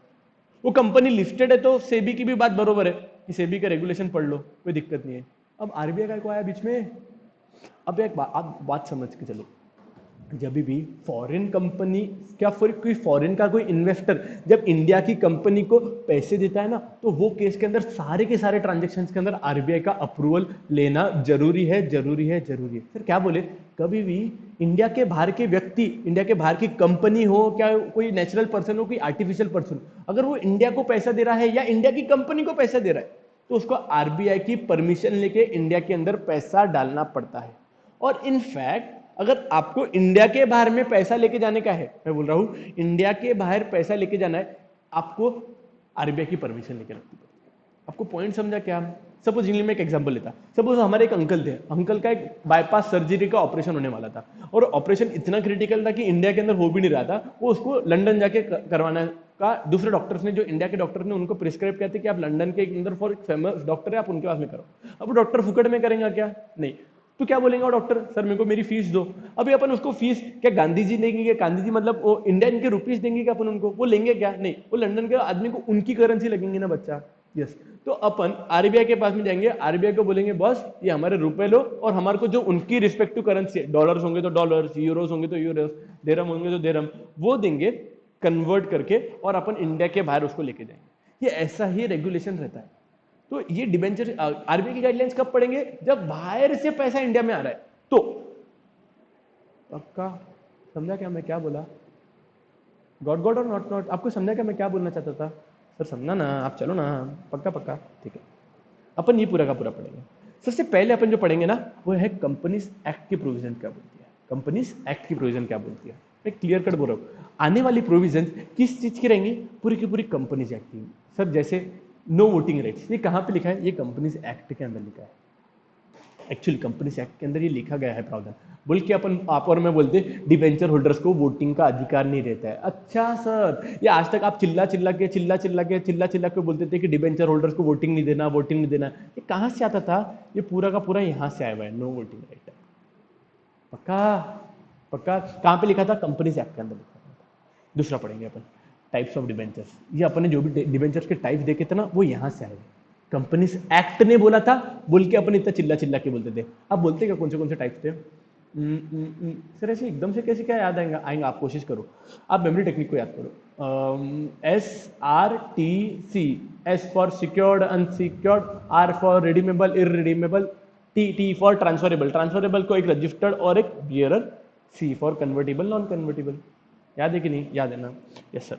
वो कंपनी लिस्टेड है तो सेबी की भी बात बरोबर है कि सेबी का रेगुलेशन पढ़ लो, कोई दिक्कत नहीं है। अब आरबीआई को आया बीच में। अब एक आप बात समझ के चलो, जब भी फॉरेन कंपनी क्या कोई फॉरेन का कोई इन्वेस्टर जब इंडिया की कंपनी को पैसे देता है ना, तो वो केस के अंदर सारे के सारे ट्रांजेक्शन के अंदर आरबीआई का अप्रूवल लेना जरूरी है, जरूरी है, जरूरी है। फिर क्या बोले, कभी भी इंडिया के बाहर के व्यक्ति, इंडिया के बाहर की कंपनी हो, क्या कोई नेचुरल पर्सन हो, कोई आर्टिफिशियल पर्सन, अगर वो इंडिया को पैसा दे रहा है या इंडिया की कंपनी को पैसा दे रहा है, तो उसको आरबीआई की परमिशन लेके इंडिया के अंदर पैसा डालना पड़ता है। और इनफैक्ट अगर आपको इंडिया के बाहर में पैसा लेके जाने का है, मैं बोल रहा हूं इंडिया के बाहर पैसा लेके जाना है, आपको आरबीआई की परमिशन लेके रखनी पड़ेगी। आपको पॉइंट समझा क्या? सपोज मैं एक एग्जांपल लेता, सपोज हमारे एक अंकल थे, अंकल का एक बाईपास सर्जरी का ऑपरेशन होने वाला था, और ऑपरेशन इतना क्रिटिकल था कि इंडिया के अंदर हो भी नहीं रहा था, वो उसको लंदन जाके करवाना का दूसरे डॉक्टर्स ने, जो इंडिया के डॉक्टर ने उनको प्रिस्क्राइब किया था कि आप लंदन के अंदर फॉर फेमस डॉक्टर है, आप उनके पास में करो। अब डॉक्टर फुकट में करेंगे क्या? नहीं। तो क्या बोलेंगे डॉक्टर, सर मेरे को मेरी फीस दो। अभी अपन उसको फीस क्या गांधी जी देंगे? क्या गांधी जी मतलब वो इंडियन के रुपीस देंगे क्या अपन उनको? वो लेंगे क्या? नहीं, वो लंदन के आदमी को उनकी करेंसी लगेंगे ना बच्चा। यस। तो अपन आरबीआई के पास में जाएंगे, आरबीआई को बोलेंगे बॉस ये हमारे रुपए लो, और हमारे को जो उनकी रिस्पेक्टिव करेंसी है, डॉलर्स होंगे तो डॉलर्स, यूरोस होंगे तो यूरोस, दिरहम होंगे तो दिरहम, वो देंगे कन्वर्ट करके, और अपन इंडिया के बाहर उसको लेके जाएंगे। ये ऐसा ही रेगुलेशन रहता है। तो ये डिबेंचर आरबीआई की गाइडलाइंस कब पढ़ेंगे? जब बाहर से पैसा इंडिया में आ रहा है तो। पक्का समझा क्या मैं क्या बोला? गॉड गॉड और नॉट नॉट, आपको समझा क्या मैं क्या बोलना चाहता था? सर समझना ना, आप चलो ना। पक्का पक्का, ठीक है। अपन ये पूरा का पूरा पढ़ेंगे। सबसे पहले अपन जो पढ़ेंगे ना, वो है कंपनीज एक्ट की प्रोविजन क्या बोलती है। कंपनीज एक्ट की प्रोविजन क्या बोलती है, मैं क्लियर कट बोल रहा हूँ। आने वाली प्रोविजन किस चीज की रहेंगी? पूरी की पूरी कंपनीज एक्ट की। सर जैसे नो वोटिंग राइट्स, ये कहाँ पे लिखा है? ये कंपनीज एक्ट के अंदर लिखा है। एक्चुअली कंपनीज एक्ट के अंदर ये लिखा गया है प्रावधान। बोल के अपन आप और मैं बोलते डिबेंचर होल्डर्स को वोटिंग का अधिकार नहीं रहता है। अच्छा सर, ये आज तक आप चिल्ला के बोलते थे कि डिबेंचर होल्डर्स को वोटिंग नहीं देना, वोटिंग नहीं देना। ये कहां से आता था? ये पूरा का पूरा यहां से आया हुआ है, नो वोटिंग राइट। पक्का पक्का कहां पे लिखा था? कंपनीज एक्ट के अंदर लिखा था। दूसरा पढ़ेंगे अपन, टाइप्स ऑफ डिबेंचर्स। ये अपने जो भी डिबेंचर्स के टाइप्स देखे थे ना, वो यहां से आए। कंपनीज एक्ट ने बोला था बोल के अपन इतना चिल्ला के बोलते थे। आप बोलते क्या कौन से टाइप्स थे? सर ऐसे एकदम से कैसे क्या याद आएंगा आप कोशिश करो, आप मेमोरी टेक्निक को याद करो। SRTC, S for secured unsecured, R for redeemable irredeemable, T for transferable, transferable को एक रजिस्टर्ड और एक bearer, C for convertible non convertible. याद है कि नहीं? याद है ना? Yes sir.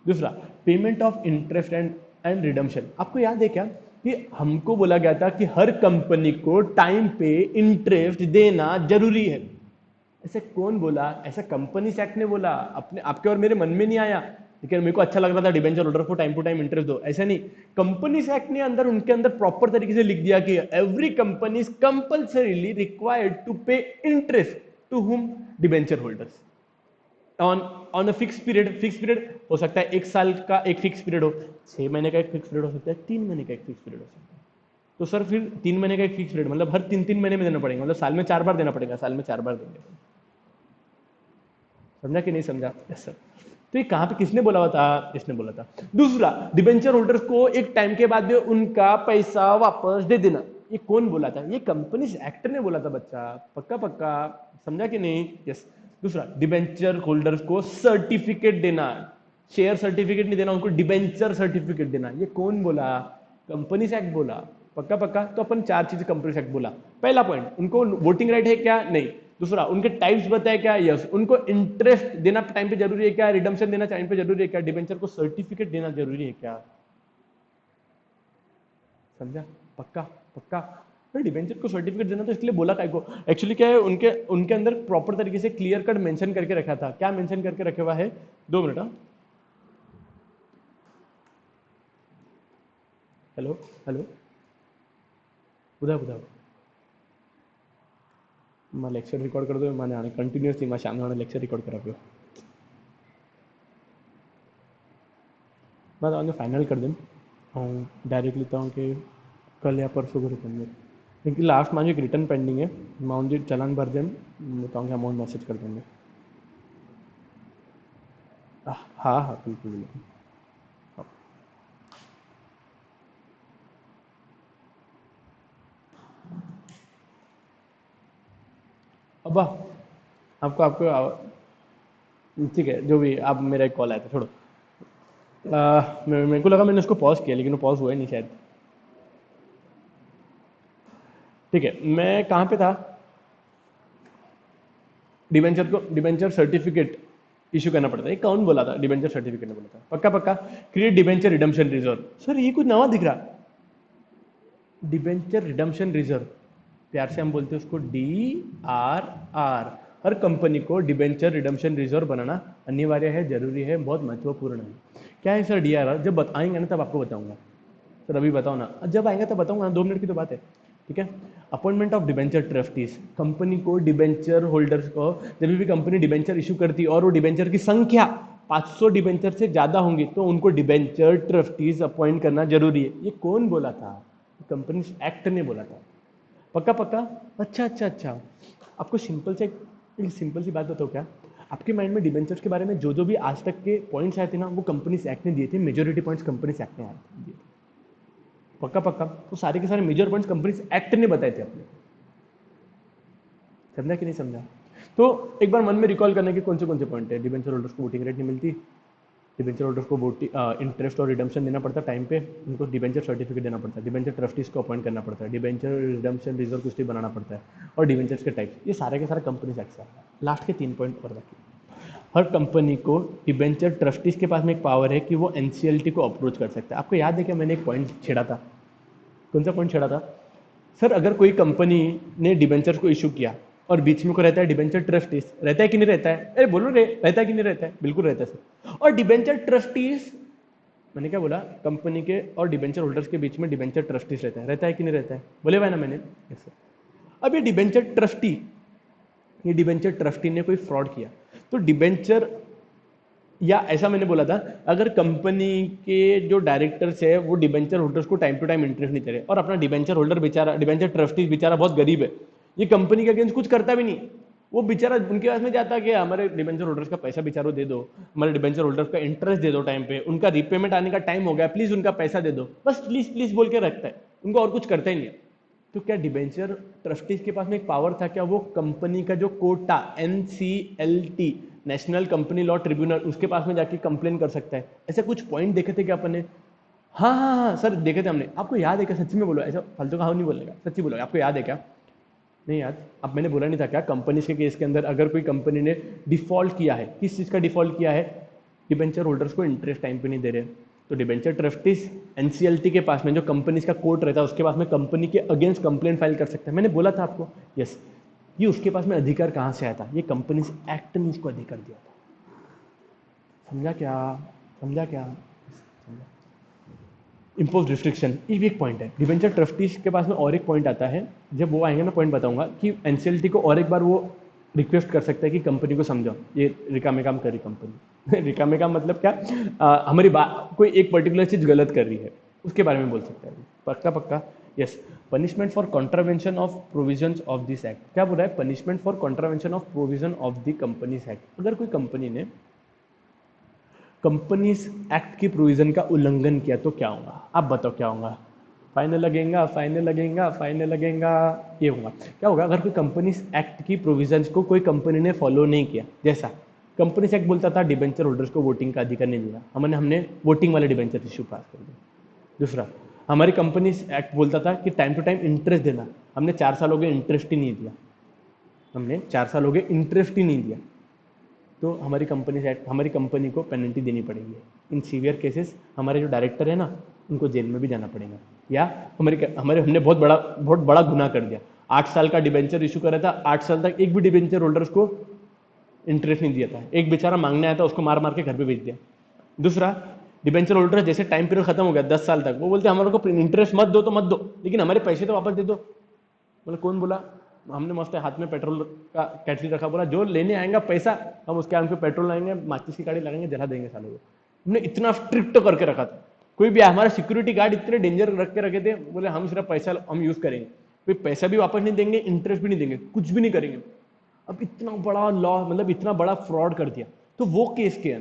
दूसरा payment of interest and redemption. आपको याद है क्या कि हमको बोला गया था कि हर कंपनी को टाइम पे इंटरेस्ट देना जरूरी है। ऐसे कौन बोला? ऐसा कंपनी एक्ट ने बोला, अपने आपके और मेरे मन में नहीं आया, लेकिन मेरे को अच्छा लग रहा था डिबेंचर होल्डर को टाइम टू टाइम इंटरेस्ट दो। ऐसा नहीं, कंपनी एक्ट ने अंदर उनके अंदर प्रॉपर तरीके से लिख दिया कि every company is compulsorily required to pay interest to whom debenture holders on a fix period हो सकता है, एक साल का एक फिक्स पीरियड हो, 6 महीने का एक फिक्स पीरियड हो सकता है, 3 महीने का एक फिक्स पीरियड हो सकता है। तो सर फिर 3 महीने का एक फिक्स पीरियड मतलब हर 3 महीने में देना पड़ेगा, मतलब साल में 4 बार देना पड़ेगा, साल में 4 बार देंगे। समझा कि नहीं समझा? Yes sir. तो ये कहां पे किसने बोला हुआ था? इसने बोला था। दूसरा, डिबेंचर होल्डर्स को एक टाइम के बाद में उनका पैसा वापस दे देना। ये कौन बोला था? ये कंपनीज एक्ट ने बोला था बच्चा। पक्का पक्का समझा कि नहीं? यस। दूसरा, डिबेंचर होल्डर्स को सर्टिफिकेट देना, शेयर सर्टिफिकेट नहीं देना, उनको डिबेंचर सर्टिफिकेट देना। ये कौन बोला? कंपनीज एक्ट बोला। पक्का पक्का। तो अपन 4 चीजें कंपनीज एक्ट बोला। पहला पॉइंट, उनको वोटिंग राइट है क्या? नहीं। दूसरा, उनके टाइप्स बताए क्या? यस। उनको इंटरेस्ट देना टाइम पे जरूरी है क्या? रिडम्पशन देना टाइम पे जरूरी है क्या? डिबेंचर को सर्टिफिकेट देना जरूरी है क्या? समझा? पक्का पक्का। तो डिबेंचर को सर्टिफिकेट देना तो इसलिए बोला काय को, एक्चुअली क्या है, उनके उनके अंदर प्रॉपर तरीके से क्लियर कट मेंशन करके रखा था। क्या मेंशन करके रखा हुआ है? 2 मिनट। हेलो हेलो, बुधा बुधा मैं लेक्चर रिकॉर्ड कर दो, मैंने आने कंटिन्यूअसली मैं शाम में लेक्चर रिकॉर्ड करा पियो, मैं तव्हांजो फाइनल कर दूँ ऐं डायरेक्टली तव्हांखे कल या परसों घुरी कंदुमि, क्योंकि लास्ट मुंहिंजो एक रिटर्न पेंडिंग है, मां हुनजी चालान भरजंदि, तव्हांखे अमाउंट मैसेज कर दूंगी। हाँ हाँ बिल्कुल बिल्कुल। हाँ। अब आपको आपको ठीक है, जो भी, आप, मेरा एक कॉल आया था, छोड़ो। मेरे को लगा मैंने उसको पॉज किया, लेकिन वो पॉज हुआ ही नहीं शायद। ठीक है, मैं कहाँ पे था? डिबेंचर सर्टिफिकेट इशू करना पड़ता है। कौन बोला था डिबेंचर सर्टिफिकेट ने बोला था? पक्का पक्का। Create debenture redemption reserve. Sir ये कुछ नवा दिख रहा। डिबेंचर रिडम्पशन रिजर्व, प्यार से हम बोलते हैं उसको DRR। हर कंपनी को डिबेंचर रिडम्पशन रिजर्व बनाना अनिवार्य है, जरूरी है, बहुत महत्वपूर्ण है। क्या है सर DRR? जब आएंगे ना तब आपको बताऊंगा। सर अभी बताओ ना, जब आएंगे तब बताऊंगा ना, 2 मिनट की तो बात है। ठीक है। Appointment of debenture trustees. Company को, डिबेंचर होल्डर्स को, जब भी कंपनी डिबेंचर इशू करती है और वो डिबेंचर की संख्या 500 डिबेंचर से ज्यादा होंगी तो उनको डिबेंचर ट्रस्टीज अपॉइंट करना जरूरी है। ये कौन बोला था? कंपनी एक्ट ने बोला था। पक्का पक्का। अच्छा अच्छा अच्छा। आपको सिंपल से एक सिंपल सी बात बताओ क्या? आपके माइंड में डिबेंचर्स के बारे में जो जो भी आज तक के पॉइंट्स आए थे ना, वो कंपनीज एक्ट ने दिए थे। मेजोरिटी पॉइंट्स कंपनीज एक्ट ने दिए थे। पक्का पक्का। तो सारे के सारे मेजर पॉइंट्स कंपनीज एक्ट ने बताए थे अपने। समझा कि नहीं समझा? तो एक बार मन में रिकॉल करने के कौन से पॉइंट है? डिबेंचर होल्डर्स को वोटिंग राइट नहीं मिलती, डिबेंचर होल्डर्स को इंटरेस्ट और रिडम्पशन देना पड़ता है टाइम पे, उनको डिबेंचर सर्टिफिकेट देना पड़ता है, डिबेंचर ट्रस्टीज को अपॉइंट करना पड़ता है, डिबेंचर रिडम्पशन रिजर्व कुछ बनाना पड़ता है, और डिबेंचर्स के टाइप, ये सारे के सारे कंपनीज एक्ट है। लास्ट के 3 पॉइंट और बाकी। हर कंपनी को डिबेंचर ट्रस्टीज के पास में एक पावर है कि वो NCLT को अप्रोच कर सकता है। आपको याद है कि मैंने एक पॉइंट छेड़ा था? कौन सा पॉइंट छेड़ा था? सर अगर कोई कंपनी ने डिबेंचर को इशू किया और बीच में को रहता है डिबेंचर ट्रस्टीज, रहता है कि नहीं रहता है? अरे बोलो रे, रहता है कि नहीं रहता है? बिल्कुल रहता है सर। और डिबेंचर ट्रस्टीज, मैंने क्या बोला? कंपनी के और डिबेंचर होल्डर्स के बीच में डिबेंचर ट्रस्टीज रहता है कि नहीं रहता है? बोले भाई ना मैंने। yes, sir। अब ये डिबेंचर ट्रस्टी ने कोई फ्रॉड किया तो डिबेंचर, या ऐसा मैंने बोला था, अगर कंपनी के जो डायरेक्टर्स है वो डिबेंचर होल्डर्स को टाइम टू टाइम इंटरेस्ट नहीं दे रहे और अपना डिबेंचर होल्डर बेचारा, डिबेंचर ट्रस्टी बेचारा बहुत गरीब है, ये कंपनी के अगेंस्ट कुछ करता भी नहीं, वो बेचारा उनके पास में जाता है कि हमारे डिबेंचर होल्डर्स का पैसा बेचारो दे दो, हमारे डिबेंचर होल्डर्स का इंटरेस्ट दे दो टाइम पे, उनका रिपेमेंट आने का टाइम हो गया, प्लीज उनका पैसा दे दो, बस प्लीज प्लीज बोल के रखता है, उनको और कुछ करता ही नहीं है। तो क्या डिबेंचर ट्रस्टीज के पास में एक पावर था क्या? वो कंपनी का जो कोटा NCLT, national company law tribunal, उसके पास में जाके कंप्लेन कर सकता है? ऐसे कुछ पॉइंट देखे थे क्या अपन ने? हाँ हाँ हाँ सर, देखे थे हमने। आपको याद है क्या? सच्ची में बोलो, ऐसा फालतू का नहीं बोलने का, सच्ची बोलो, आपको याद है क्या? नहीं याद? अब मैंने बोला नहीं था क्या? कंपनी के केस के अंदर अगर कोई कंपनी ने डिफॉल्ट किया है, किस चीज का डिफॉल्ट किया है? डिबेंचर होल्डर्स को इंटरेस्ट टाइम पे नहीं दे रहे, तो डिबेंचर ट्रस्टीज NCLT के पास में, जो कंपनी का कोर्ट रहता है उसके पास में, कंपनी के अगेंस्ट कंप्लेंट फाइल कर सकता है। मैंने बोला था आपको। यस। ये उसके पास में अधिकार कहां से आया था? ये कंपनीज एक्ट ने उसको अधिकार दिया था। समझा क्या? समझा क्या? समझा। इम्पोज रिस्ट्रिक्शन, ये भी एक पॉइंट है। डिबेंचर ट्रस्टीज के पास में और एक पॉइंट आता है, जब वो आएंगे ना पॉइंट बताऊंगा, कि NCLT को और एक बार वो रिक्वेस्ट कर सकता है कि कंपनी को समझाओ ये रिकामे काम करी कंपनी। रिकामे काम मतलब क्या? हमारी बात, कोई एक पर्टिकुलर चीज गलत कर रही है उसके बारे में बोल सकता है। पक्का पक्का। Yes. Punishment for contravention of provisions of this act. क्या बोल रहा है? Punishment for contravention of provision of the companies act. अगर कोई कंपनी ने कंपनीज एक्ट की प्रोविजन का उल्लंघन किया तो क्या होगा? आप बताओ क्या होगा? फाइन लगेगा, फाइन लगेगा, फाइन लगेगा, ये होगा। क्या होगा अगर कोई कंपनीज एक्ट की प्रोविजंस को कोई कंपनी ने फॉलो नहीं किया? जैसा कंपनीज एक्ट बोलता था डिबेंचर होल्डर्स को वोटिंग का अधिकार नहीं दिया, हमने वोटिंग वाले डिबेंचर इशू पास कर दिया। दूसरा, हमारी कंपनी एक्ट बोलता था कि टाइम टू टाइम इंटरेस्ट देना, हमने 4 साल हो गए इंटरेस्ट ही नहीं दिया, हमने 4 साल हो गए इंटरेस्ट ही नहीं दिया, तो हमारी कंपनी से हमारी कंपनी को पेनल्टी देनी पड़ेगी। इन सीवियर केसेस हमारे जो डायरेक्टर है ना, उनको जेल में भी जाना पड़ेगा। या हमारे हमारे हमने बहुत बड़ा गुनाह कर दिया। 8 साल का डिबेंचर इशू करा था, 8 साल तक एक भी डिबेंचर होल्डर्स को इंटरेस्ट नहीं दिया था, एक बेचारा मांगने आया था, उसको मार मार के घर पे भेज दिया। दूसरा, डिबेंचर होल्डर जैसे टाइम पीरियड खत्म हो गया 10 साल तक, वो बोलते हमारे को इंटरेस्ट मत दो तो मत दो, लेकिन हमारे पैसे तो वापस दे दो। मतलब कौन बोला? हमने मस्त हाथ में पेट्रोल का कैटली रखा, बोला जो लेने आएगा पैसा, हम उसके आगे पे पेट्रोल लाएंगे, माचिस की गाड़ी लगाएंगे, जला देंगे सालों को। हमने इतना स्ट्रिक्ट करके रखा था। कोई भी हमारा सिक्योरिटी गार्ड इतने डेंजर रख के रखे थे, बोले हम सिर्फ पैसा हम यूज करेंगे, कोई पैसा भी वापस नहीं देंगे, इंटरेस्ट भी नहीं देंगे, कुछ भी नहीं करेंगे। अब इतना बड़ा लॉ, मतलब इतना बड़ा फ्रॉड कर दिया। तो वो केस के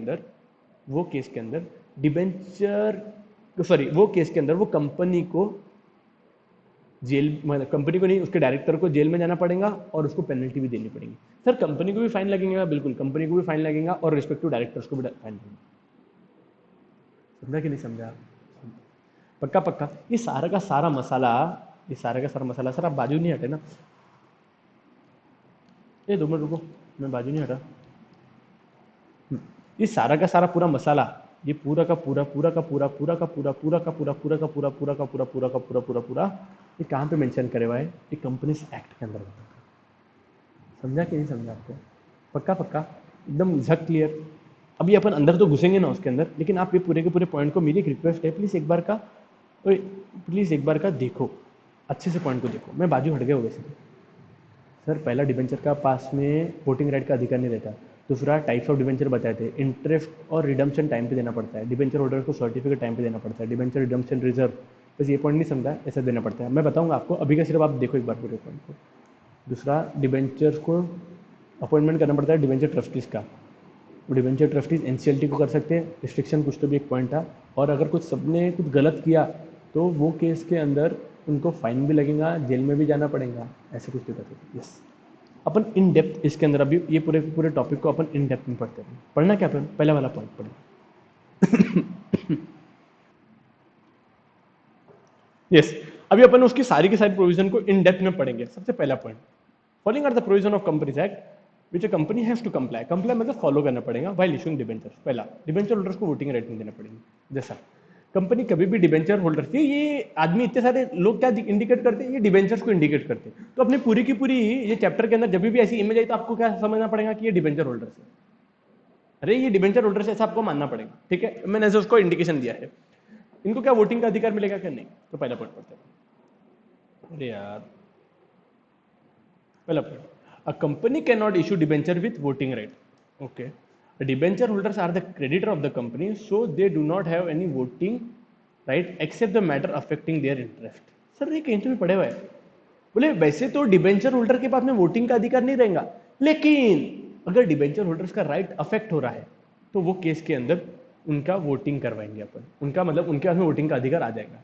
अंदर डिबेंचर, सॉरी, वो केस के अंदर वो कंपनी को जेल, मतलब कंपनी को नहीं, उसके डायरेक्टर को जेल में जाना पड़ेगा और उसको पेनल्टी भी देनी पड़ेगी। सर कंपनी को भी फाइन लगेगा, बिल्कुल कंपनी को भी फाइन लगेगा और रिस्पेक्टिव डायरेक्टर्स को भी फाइन लगेगा। समझा कि नहीं समझा? पक्का पक्का। ये सारा का सारा मसाला, ये सारा का सारा मसाला, सर आप बाजू नहीं हटे ना, ये 2 मिनट रुको, मैं बाजू नहीं हटा। ये सारा का सारा पूरा मसाला, ये पूरा का पूरा, पूरा का पूरा, पूरा का पूरा, पूरा का पूरा, पूरा का पूरा, पूरा का पूरा, पूरा का पूरा, पूरा पूरा, ये कहाँ पे मेंशन करे हुआ है? ये कंपनीज एक्ट के अंदर होता है। समझा कि नहीं समझा आपको? पक्का पक्का, एकदम झक क्लियर। अभी अपन अंदर तो घुसेंगे ना उसके अंदर, लेकिन आप ये पूरे के पूरे पॉइंट को, मेरी एक रिक्वेस्ट है, प्लीज़ एक बार का, प्लीज़ एक बार का देखो, अच्छे से पॉइंट को देखो। मैं बाजू हट गया हो वैसे। सर पहला डिबेंचर का पास में वोटिंग राइट का अधिकार नहीं रहता। दूसरा टाइप्स ऑफ डिबेंचर बताए थे, इंटरेस्ट और रिडम्पशन टाइम पे देना पड़ता है, डिबेंचर होल्डर को सर्टिफिकेट टाइम पे देना पड़ता है, डिबेंचर रिडम्पशन रिजर्व, बस ये पॉइंट नहीं समझा, ऐसा देना पड़ता है। मैं बताऊंगा आपको, अभी का सिर्फ आप देखो एक बार पूरे पॉइंट को। दूसरा डिबेंचर को अपॉइंटमेंट करना पड़ता है डिबेंचर ट्रस्टीज़ का, डिबेंचर ट्रस्टीज एनसीएलटी को कर सकते हैं, रिस्ट्रिक्शन कुछ तो भी एक पॉइंट था। और अगर कुछ सबने कुछ गलत किया तो वो केस के अंदर उनको फाइन भी लगेगा, जेल में भी जाना पड़ेगा, ऐसे कुछ दिक्कत होती है। यस, अपन इन डेप्थ इसके अंदर अभी ये पूरे पूरे टॉपिक को अपन इन डेप्थ में पढ़ते हैं। पढ़ना क्या अपन पहला वाला पॉइंट पढ़ना। यस, अभी अपन उसकी सारी की सारी प्रोविजन को इन डेप्थ में पढ़ेंगे। सबसे पहला point, following are the provision of companies act which a company has to comply. Comply मतलब फॉलो करना पड़ेगा व्हाइल इशूइंग डिबेंचर्स। पहला, डिबेंचर होल्डर्स को वोटिंग राइट नहीं देना पड़ेगा। जैसा कंपनी कभी भी डिबेंचर होल्डर्स, ये आदमी इतने सारे लोग क्या इंडिकेट करते हैं, ये डिबेंचर्स को इंडिकेट करते हैं। तो अपने पूरी की पूरी ये चैप्टर के अंदर जब भी ऐसी इमेज आई तो आपको क्या समझना पड़ेगा कि ये डिबेंचर होल्डर्स है। अरे ये डिबेंचर होल्डर्स है, ऐसा आपको मानना पड़ेगा। ठीक है, मैंने ऐसे उसको इंडिकेशन दिया है। इनको क्या वोटिंग का अधिकार मिलेगा क्या? नहीं। तो पहला पॉइंट पढ़ते हैं। अरे यार, पहला point, a company cannot issue debenture with voting right. Okay, the debenture holders are the creditor of the company, so they do not have any voting right except the matter affecting their interest. Sir ये कहीं तो भी पढ़े हुए हैं, बोले वैसे तो डिबेंचर होल्डर के पास में वोटिंग का अधिकार नहीं रहेगा, लेकिन अगर डिबेंचर होल्डर्स का राइट अफेक्ट हो रहा है तो वो केस के अंदर उनका वोटिंग करवाएंगे अपन, उनका मतलब उनके पास में वोटिंग का अधिकार आ जाएगा।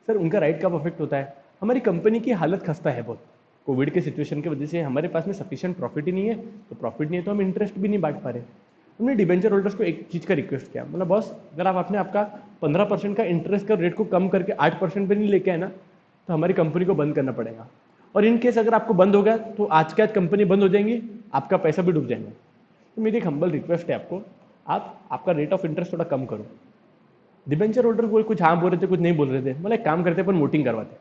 सर उनका राइट कब अफेक्ट होता है? हमारी कंपनी की हालत खस्ता है बहुत, कोविड के सिचुएशन की वजह से हमारे पास में सफिशिएंट प्रॉफिट ही नहीं है, तो प्रॉफिट नहीं है तो हम इंटरेस्ट भी नहीं बांट पा रहे। हमने डिबेंचर होल्डर्स को एक चीज़ का रिक्वेस्ट किया, मतलब बॉस अगर आप अपने आपका 15% का इंटरेस्ट का रेट को कम करके 8% पे नहीं लेके आए ना तो हमारी कंपनी को बंद करना पड़ेगा। और इन केस अगर आपको बंद हो गया तो आज के आज कंपनी बंद हो जाएंगी, आपका पैसा भी डूब जाएगा। तो मेरी एक हम्बल रिक्वेस्ट है आपको, आप आपका रेट ऑफ इंटरेस्ट थोड़ा कम करो। डिबेंचर होल्डर कोई कुछ हाँ बोल रहे थे, कुछ नहीं बोल रहे थे, मतलब एक काम करते अपन वोटिंग करवाते,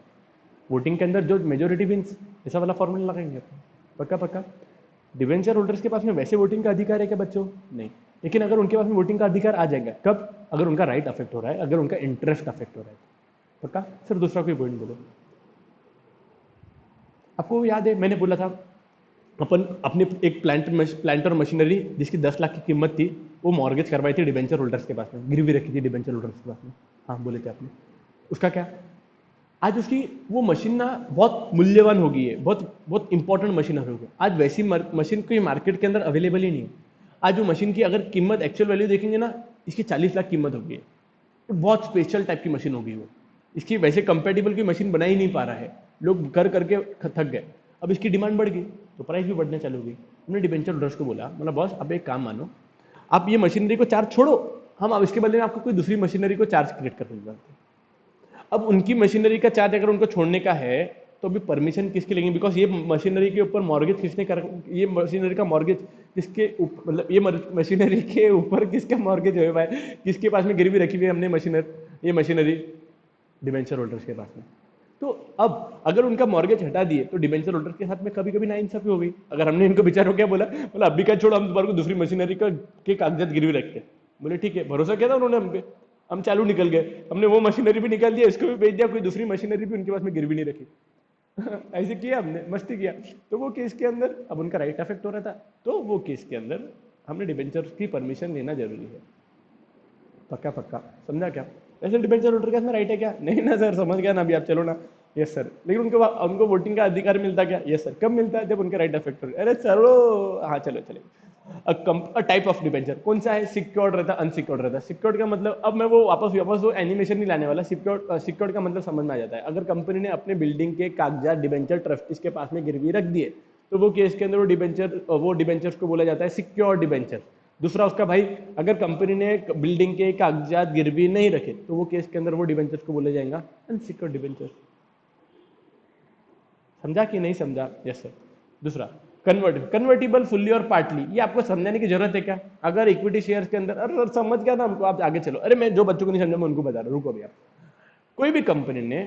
वोटिंग के अंदर जो मेजोरिटी विंस, ऐसा वाला फॉर्मूला लगाएंगे अपन। पक्का पक्का। डिबेंचर होल्डर्स के पास में वैसे वोटिंग का अधिकार है क्या बच्चों? नहीं, लेकिन अगर उनके पास में वोटिंग का अधिकार आ जाएगा कब? अगर उनका राइट अफेक्ट हो रहा है, अगर उनका इंटरेस्ट अफेक्ट हो रहा है। पक्का। सर दूसरा कोई पॉइंट बोलो। आपको याद है मैंने बोला था अपन अपने एक प्लांट और मशीनरी जिसकी 10 लाख की कीमत थी वो मॉर्गेज करवाई थी डिबेंचर होल्डर्स के पास में, गिरवी रखी थी डिबेंचर होल्डर्स के पास में। हाँ बोले थे आपने, उसका क्या? आज उसकी वो मशीन ना बहुत मूल्यवान हो गई है, बहुत बहुत इंपॉर्टेंट मशीन हो गई। आज वैसी मशीन कोई मार्केट के अंदर अवेलेबल ही नहीं है। आज वो मशीन की अगर कीमत एक्चुअल वैल्यू देखेंगे ना, इसकी 40 लाख कीमत हो गई है। तो बहुत स्पेशल टाइप की मशीन हो गई वो, इसकी वैसे कंपेटेबल की मशीन बना ही नहीं पा रहा है, लोग कर करके थक गए। अब इसकी डिमांड बढ़ गई तो प्राइस भी बढ़ने चालू हो गई। हमने डिबेंचर होल्डर्स को बोला, मतलब बॉस अब एक काम मानो, आप ये मशीनरी को चार्ज छोड़ो, हम अब इसके बदले में आपको कोई दूसरी मशीनरी को चार्ज क्रिएट कर देंगे। अब उनकी मशीनरी का चार्ज अगर उनको छोड़ने का है तो अभी परमिशन किसकी लेंगे? बिकॉज ये मशीनरी के ऊपर मॉर्गेज किसने कर, ये मशीनरी का मॉर्गेज किसके मतलब ये मशीनरी के ऊपर किसका मॉर्गेज है भाई? किसके पास में गिरवी रखी हुई है हमने ये मशीनरी? डिबेंचर होल्डर्स के पास में। तो अब अगर उनका मॉर्गेज हटा दिए तो डिबेंचर होल्डर के साथ में कभी कभी नाइंसाफी हो गई। अगर हमने इनको बेचारों क्या बोला, बोला अभी का छोड़ो, हम तुम्हारे को दूसरी मशीनरी का के कागजात गिरवी रखते हैं। बोले ठीक है, भरोसा किया था उन्होंने हम पे, हम चालू निकल गए, हमने वो मशीनरी भी निकाल दिया, इसको भी बेच दिया, कोई दूसरी मशीनरी भी उनके पास में गिरवी नहीं रखी। ऐसे किया हमने, मस्ती किया। तो वो केस के अंदर अब उनका राइट अफेक्ट हो रहा था, तो वो केस के अंदर हमने डिबेंचर की परमिशन लेना जरूरी है। पक्का पक्का समझा क्या? ऐसे डिबेंचर होल्डर के हाथ में राइट है क्या? नहीं ना सर, समझ गया ना अभी आप, चलो ना। यस सर, लेकिन उनको वोटिंग का अधिकार मिलता क्या? Yes sir. कब मिलता है? जब उनका राइट अफेक्ट हो। अरे चलो, हाँ चलो चले, टाइप ऑफ डिबेंचर कौन सा है, सिक्योर्ड रहता है, अनसिक्योर्ड रहता है। सिक्योर्ड का मतलब, अब मैं वो वापस वापस वो एनिमेशन नहीं लाने वाला। सिक्योर्ड का मतलब समझ में आ जाता है। अगर कंपनी ने अपने बिल्डिंग के कागजात डिबेंचर ट्रस्टीज के पास में गिरवी रख दिए तो वो केस के अंदर वो डिबेंचर्स को बोला जाता है सिक्योर्ड डिबेंचर। दूसरा उसका भाई, अगर कंपनी ने बिल्डिंग के कागजात गिरवी नहीं रखे तो वो केस के अंदर वो डिबेंचर्स को बोला जाएगा अनसिक्योर्ड डिबेंचर। समझा कि नहीं समझा? Yes sir. दूसरा कन्वर्टिबल फुल्ली और पार्टली, ये आपको समझाने की जरूरत है क्या? अगर इक्विटी शेयर्स के अंदर, अरे समझ गया ना हमको, आप आगे चलो। अरे मैं जो बच्चों को नहीं समझा मैं उनको बता रहा हूँ, रुको अभी आप। कोई भी कंपनी ने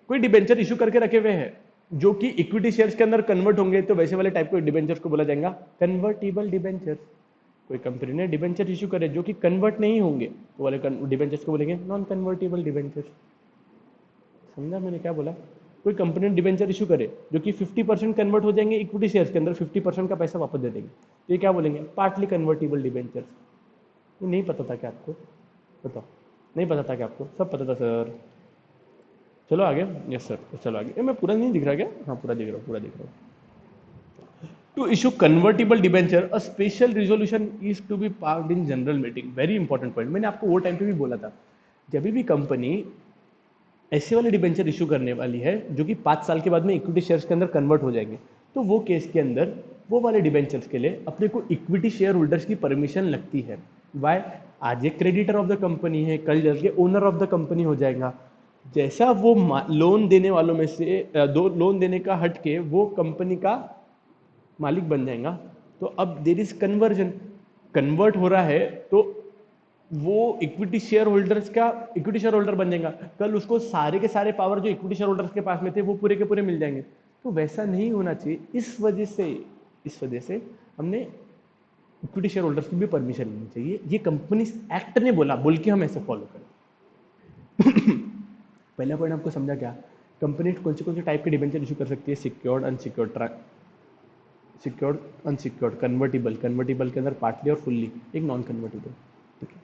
कोई डिबेंचर इशू करके रखे हुए हैं जो कि इक्विटी शेयर्स के अंदर कन्वर्ट होंगे तो वैसे वाले टाइप के डिबेंचर्स को बोला जाएगा कन्वर्टिबल डिबेंचर। कोई कंपनी ने डिबेंचर इशू करे जो कि कन्वर्ट नहीं होंगे तो वाले डिबेंचर्स को बोलेंगे नॉन कन्वर्टिबल डिबेंचर। समझा मैंने क्या बोला? कोई कंपनी डिबेंचर इशू करे जो कि 50% कन्वर्ट हो जाएंगे इक्विटी शेयर्स के अंदर, 50% का पैसा वापस दे देंगे, तो ये क्या बोलेंगे? Partly convertible debenture. नहीं पता था क्या आपको? बताओ, नहीं पता था क्या आपको? सब पता था सर। चलो आगे। यस सर, चलो आगे। मैं पूरा नहीं दिख रहा क्या? हाँ पूरा दिख रहा हूँ, पूरा दिख रहा हूँ। To issue convertible debenture, a special resolution is to be passed in general meeting. Very important point. मैंने आपको वो टाइम पे भी बोला था, जब भी कंपनी ऐसे वाले डिबेंचर इशू करने वाली है जो कि 5 साल के बाद में इक्विटी शेयर्स के अंदर कन्वर्ट हो जाएंगे, तो वो केस के अंदर वो वाले डिबेंचर्स के लिए अपने को इक्विटी शेयर होल्डर्स की परमिशन लगती है। वाई? आज एक क्रेडिटर ऑफ द कंपनी है, कल जल के ओनर ऑफ द कंपनी हो जाएगा। जैसा वो लोन देने वालों में से दो लोन देने का हट के वो कंपनी का मालिक बन जाएगा, तो अब देर इज कन्वर्जन, कन्वर्ट हो रहा है तो वो इक्विटी शेयर होल्डर्स का इक्विटी शेयर होल्डर बन जाएगा। कल उसको सारे के सारे पावर जो इक्विटी शेयर होल्डर्स के पास में थे वो पूरे के पूरे मिल जाएंगे। तो वैसा नहीं होना चाहिए। इस वजह से हमने इक्विटी शेयर होल्डर्स की भी परमिशन लेनी चाहिए। ये कंपनी एक्ट ने बोला, बोल के हम ऐसे फॉलो करें। पहला पॉइंट आपको समझा क्या? कंपनी कौन से टाइप के डिबेंचर इशू कर सकती है? Secured, unsecured, secured, unsecured, convertible के अंदर पार्टली और फुल्ली, एक नॉन कन्वर्टिबल। ठीक है,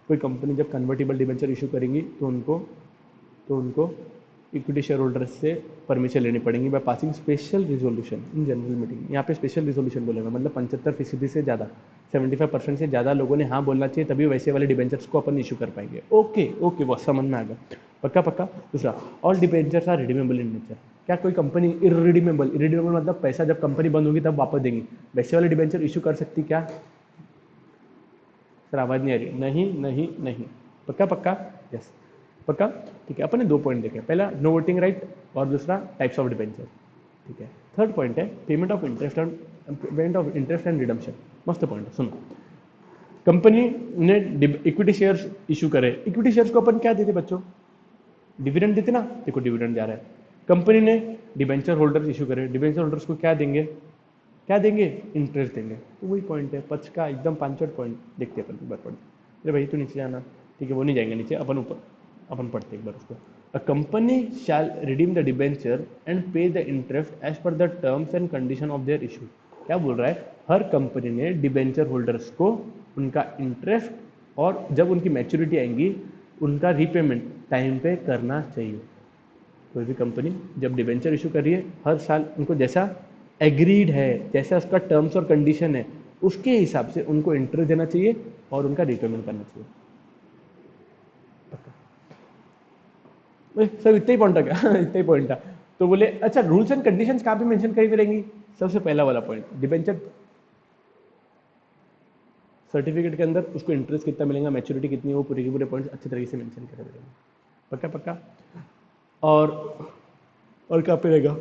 कोई कंपनी जब कन्वर्टिबल डिबेंचर इशू करेंगी तो उनको इक्विटी शेयर होल्डर्स से परमिशन लेनी पड़ेगी by passing special resolution in general meeting. यहाँ पे स्पेशल रिजोल्यूशन बोलेगा, मतलब 75% से ज़्यादा, 75% से ज़्यादा लोगों ने हाँ बोलना चाहिए, तभी वैसे वाले डिबेंचर्स को अपन इशू कर पाएंगे। ओके ओके, बहुत समझ में आ गया, पक्का पक्का। दूसरा, all debentures are redeemable in nature. क्या कोई कंपनी इरिडीमेबल मतलब पैसा जब कंपनी बंद होगी तब वापस देंगी, वैसे वाले डिबेंचर इशू कर सकती क्या? सर आवाज़ नहीं आ रही। नहीं नहीं नहीं, पक्का पक्का, यस पक्का। ठीक है, अपन ने 2 पॉइंट देखे, पहला नो वोटिंग राइट और दूसरा टाइप्स ऑफ डिबेंचर। ठीक है, थर्ड पॉइंट है payment of interest and redemption. मस्त पॉइंट है, सुनो। कंपनी ने इक्विटी शेयर्स इशू करे, इक्विटी शेयर्स को अपन क्या देते बच्चों? डिविडेंड देते ना, देखो डिविडेंड जा रहा है। कंपनी ने डिबेंचर होल्डर्स इशू करे, डिबेंचर होल्डर्स को क्या देंगे? इंटरेस्ट देंगे। तो वही पॉइंट है, पच का एकदम 5 पॉइंट देखते हैं अपन एक बार पढ़। अरे भाई तू नीचे जाना, ठीक है, वो नहीं जाएंगे नीचे, अपन ऊपर अपन पढ़ते एक बार उसको। A company shall redeem the debenture and pay the interest as per the terms and condition of their issue. क्या बोल रहा है? हर कंपनी ने डिबेंचर होल्डर्स को उनका इंटरेस्ट और जब उनकी मैच्योरिटी आएंगी उनका रीपेमेंट टाइम पे करना चाहिए। कोई भी कंपनी जब डिबेंचर इशू कर रही है, हर साल उनको जैसा एग्रीड है, जैसा उसका टर्म्स और कंडीशन है, उसके हिसाब से उनको इंटरेस्ट देना चाहिए और उनका रीपेमेंट करना चाहिए। सब इतना ही पॉइंट था क्या? इतना ही पॉइंट था। तो बोले अच्छा रूल्स एंड कंडीशंस कहाँ पे मेंशन करी रहेंगी? सबसे पहला वाला पॉइंट, डिबेंचर सर्टिफिकेट के अंदर उसको इंटरेस्ट कितना मिलेगा, मैच्योरिटी कितनी है, वो पूरे के पूरे पॉइंट्स अच्छी तरीके से मेंशन करे रहेंगे। पक्का पक्का। और क्या पे रहेगा?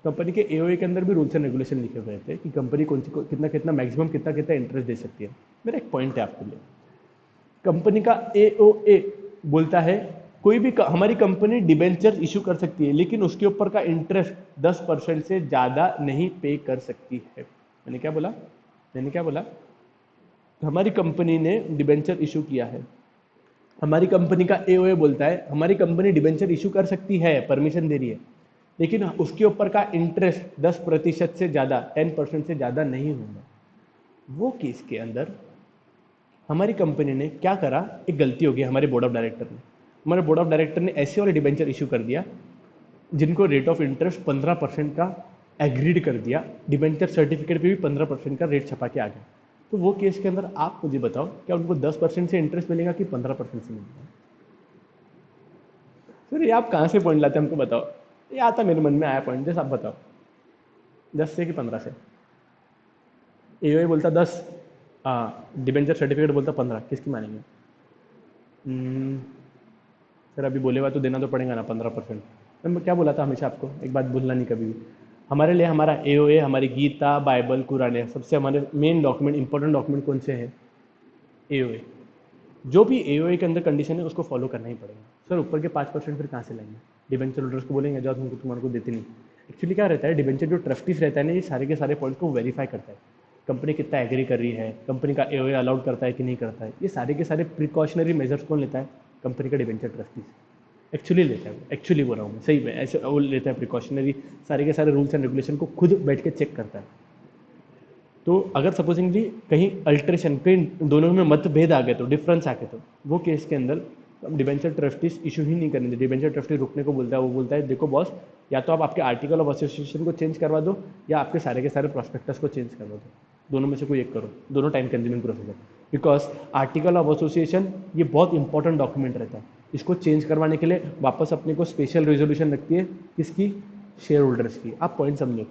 कंपनी के एओए के अंदर भी रूल्स एंड रेगुलेशन लिखे हुए थे कि कंपनी कौन सी कितना कितना मैक्सिमम कितना कितना इंटरेस्ट दे सकती है। मेरा एक पॉइंट है आपके लिए, कंपनी का एओए बोलता है कोई भी हमारी कंपनी डिबेंचर इशू कर सकती है लेकिन उसके ऊपर का इंटरेस्ट 10% से ज़्यादा नहीं पे कर सकती है। मैंने क्या बोला? हमारी कंपनी ने डिबेंचर इशू किया है, हमारी कंपनी का एओए बोलता है हमारी कंपनी डिबेंचर इशू कर सकती है, परमिशन दे रही है, लेकिन उसके ऊपर का इंटरेस्ट 10% से ज़्यादा, 10% से ज़्यादा नहीं होगा। वो केस के अंदर हमारी कंपनी ने क्या करा? एक गलती हो गई हमारे बोर्ड ऑफ डायरेक्टर ने ऐसे वाले डिबेंचर इशू कर दिया जिनको रेट ऑफ इंटरेस्ट 15% का एग्रीड कर दिया, डिबेंचर सर्टिफिकेट पे भी 15% का रेट छपा के आ गया। तो वो केस के अंदर आप मुझे बताओ, क्या उनको 10% से इंटरेस्ट मिलेगा कि 15% से मिलेगा? सर ये आप कहाँ से पॉइंट लाते हैं, हमको बताओ। ये आता मेरे मन में आया पॉइंट, जैसे आप बताओ 10 से कि 15 से। एओए बोलता 10, डिबेंचर सर्टिफिकेट बोलता 15, किसकी मानेंगे? सर अभी बोले हुआ तो देना तो पड़ेगा ना 15%। मैं क्या बोला था हमेशा आपको, एक बात भूलना नहीं कभी भी, हमारे लिए हमारा एओए, हमारी गीता, बाइबल, कुरान है, सबसे हमारे मेन डॉक्यूमेंट, इंपॉर्टेंट डॉक्यूमेंट कौन से हैं? एओए। जो भी एओए के अंदर कंडीशन है उसको फॉलो करना ही पड़ेगा। सर ऊपर के 5% फिर कहाँ से लाएंगे? डिबेंचर होल्डर्स को बोलेंगे जाओ तुमको, तुम्हारे को देते नहीं। एक्चुअली क्या रहता है, डिबेंचर जो ट्रस्टीज रहता है ना, ये सारे के सारे पॉइंट को वेरीफाई करता है। कंपनी कितना एग्री कर रही है, कंपनी का एओए अलाउड करता है कि नहीं करता है, ये सारे के सारे प्रिकॉशनरी मेजर्स कौन लेता है? कंपनी का डिबेंचर ट्रस्टीज एक्चुअली लेता है। एक्चुअली बोल रहा हूँ मैं, सही में ऐसे वो लेता है प्रिकॉशनरी, सारे के सारे रूल्स एंड रेगुलेशन को खुद बैठ के चेक करता है। तो अगर सपोजिंगली कहीं अल्ट्रेशन, कहीं दोनों में मतभेद आ गए, तो डिफरेंस आ गए, तो वो केस के अंदर डिबेंचर ट्रस्टीज इशू ही नहीं करने। डिबेंचर ट्रस्टी रुकने को बोलता है, वो बोलता है देखो बॉस, या तो आप आपके आर्टिकल ऑफ एसोसिएशन को चेंज करवा दो, या आपके सारे के सारे प्रोस्पेक्टस को चेंज करवा दो, दोनों में से कोई एक करो। दोनों टाइम कंज्यूमिंग प्रोसेस है, बिकॉज आर्टिकल ऑफ एसोसिएशन ये बहुत इंपॉर्टेंट डॉक्यूमेंट रहता है। इसको चेंज करवाने के लिए वापस अपने को स्पेशल रेजोल्यूशन लगती है, किसकी? शेयर होल्डर्स की। आप पॉइंट समझो,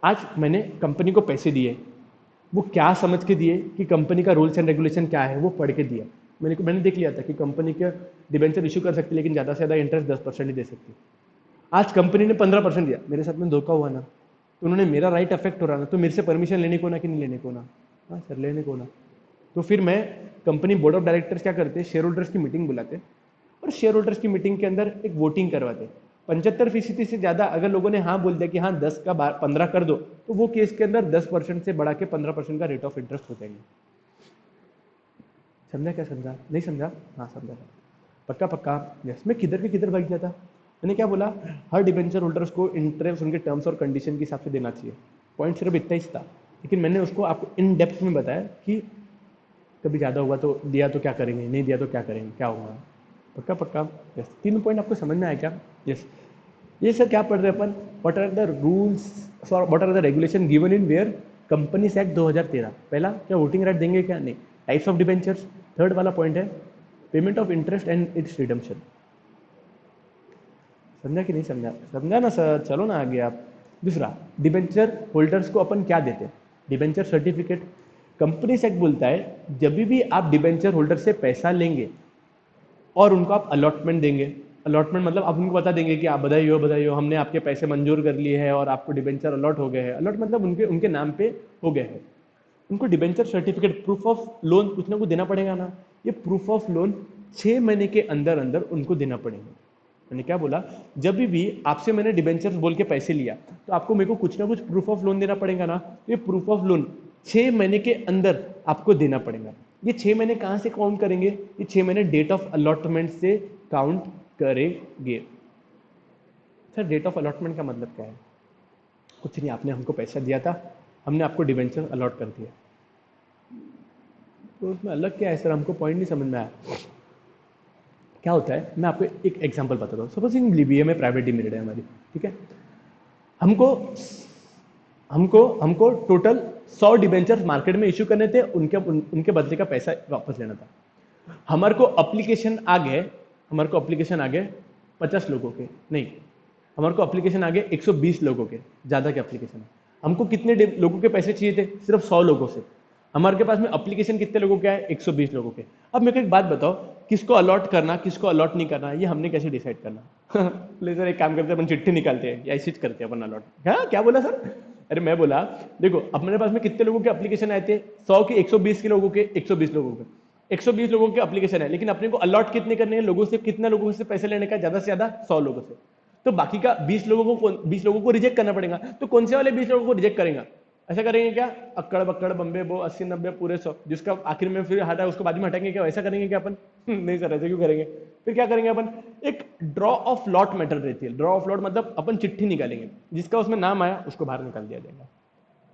आज मैंने कंपनी को पैसे दिए, वो क्या समझ के दिए कि कंपनी का रूल्स एंड रेगुलेशन क्या है, वो पढ़ के दिया। मैंने देख लिया था कि कंपनी के डिबेंचर इशू कर सकती है, लेकिन ज़्यादा से ज़्यादा इंटरेस्ट 10% ही दे सकती है। आज कंपनी ने 15% दिया, मेरे साथ में धोखा हुआ ना, तो उन्होंने मेरा राइट अफेक्ट हो रहा ना, तो मेरे से परमिशन लेने को ना कि नहीं लेने को ना? हाँ सर, लेने को ना। तो फिर मैं, कंपनी बोर्ड ऑफ डायरेक्टर्स क्या करते हैं, शेयर होल्डर्स की मीटिंग बुलाते और शेयर होल्डर्स की मीटिंग के अंदर एक वोटिंग करवाते। 75% से ज़्यादा अगर लोगों ने हाँ बोल दिया कि हाँ 10 का 15 कर दो, तो वो केस के अंदर 10% से बढ़ा के 15% का रेट ऑफ इंटरेस्ट हो जाएंगे। समझा? क्या समझा? नहीं समझा? हाँ समझा। पक्का पक्का। यस। मैं किधर के किधर भाग गया था? मैंने क्या बोला, हर डिबेंचर होल्डर्स को इंटरेस्ट उनके टर्म्स और कंडीशन के हिसाब से देना चाहिए। पॉइंट सिर्फ इतना ही था, लेकिन मैंने उसको आपको इन डेप्थ में बताया कि कभी ज़्यादा हुआ तो दिया तो क्या करेंगे, नहीं दिया तो क्या करेंगे, क्या होगा। पक्का पक्का। यस। 3 पॉइंट आपको समझ में आया क्या? यस। ये सर क्या पढ़ रहे हैं अपन? What are the rules, what are the regulation given in where companies act 2013। पहला क्या, वोटिंग राइट देंगे क्या? नहीं। टाइप्स ऑफ डिबेंचर्स, थर्ड वाला पॉइंट है payment of interest and its redemption. समझा कि नहीं समझा? समझा ना सर, चलो ना आगे आप। दूसरा, डिबेंचर होल्डर्स को अपन क्या देते हैं? Debenture certificate. कंपनी एक्ट बोलता है जब भी आप डिबेंचर होल्डर से पैसा लेंगे और उनको आप अलॉटमेंट देंगे, अलॉटमेंट मतलब आप उनको बता देंगे कि आप बधाई हो, हमने आपके पैसे मंजूर कर लिए हैं और आपको डिबेंचर अलॉट हो गए हैं। अलॉट मतलब उनके उनके नाम पे हो गए हैं। उनको debenture certificate, proof of loan कुछ ना कुछ देना पड़ेगा ना। ये प्रूफ ऑफ लोन 6 महीने के अंदर अंदर उनको देना पड़ेगा। मैंने क्या बोला, जब भी आपसे मैंने डिबेंचर बोल के पैसे लिया, तो आपको मेरे को कुछ ना कुछ प्रूफ ऑफ लोन देना पड़ेगा ना। ये प्रूफ ऑफ लोन 6 महीने के अंदर आपको देना पड़ेगा। ये 6 महीने कहाँ से काउंट करेंगे? ये 6 महीने डेट ऑफ अलॉटमेंट से काउंट करेंगे। सर डेट ऑफ अलॉटमेंट का मतलब क्या है? कुछ नहीं, आपने हमको पैसा दिया था, हमने आपको डिबेंचर अलॉट कर दिया, तो उसमें अलग क्या है सर? हमको पॉइंट नहीं समझ में आया। क्या होता है, मैं आपको एक एग्जांपल बताता हूँ। सपोजिंग बीबीए में प्राइवेट लिमिटेड है हमारी, ठीक है। हमको हमको हमको टोटल 100 डिबेंचर मार्केट में इशू करने थे, उनके बदले का पैसा वापस लेना था। हमारे को अप्लीकेशन आ गए, 50 लोगों के नहीं, हमारे को अप्लीकेशन आ गए 120 लोगों के, ज़्यादा के अप्लीकेशन है। हमको कितने लोगों के पैसे चाहिए थे? सिर्फ 100 लोगों से। हमारे के पास में अप्लीकेशन कितने लोगों के आए? 120 लोगों के। अब मेरे को एक बात बताओ, किसको अलॉट करना, किसको अलॉट नहीं करना, ये हमने कैसे डिसाइड करना? ले सर एक काम करते हैं, अपन चिट्ठी निकालते हैं या ऐसे करते हैं अपन अलॉट। क्या बोला सर? अरे मैं बोला देखो, अपने पास में कितने लोगों के अप्लीकेशन आए थे? 100 के 120 के लोगों के 120 लोगों के 120 लोगों के अप्लीकेशन है, लेकिन अपने को अलॉट कितने करने हैं? लोगों से, कितने लोगों से पैसे लेने का? ज्यादा से ज्यादा 100 लोगों से। तो बाकी का 20 लोगों को रिजेक्ट करना पड़ेगा। तो कौन से वाले 20 लोगों को रिजेक्ट करेंगे? ऐसा करेंगे क्या, अक्कड़ बक्कड़ बम्बे बो 80-90 पूरे 100, जिसका आखिर में फिर हटा उसको बाद में हटाएंगे क्या? ऐसा करेंगे क्या अपन? नहीं सर, ऐसे क्यों करेंगे? फिर क्या करेंगे अपन? एक ड्रॉ ऑफ लॉट मेथड रहती है। ड्रॉ ऑफ लॉट मतलब अपन चिट्ठी निकालेंगे, जिसका उसमें नाम आया उसको बाहर निकाल दिया जाएगा,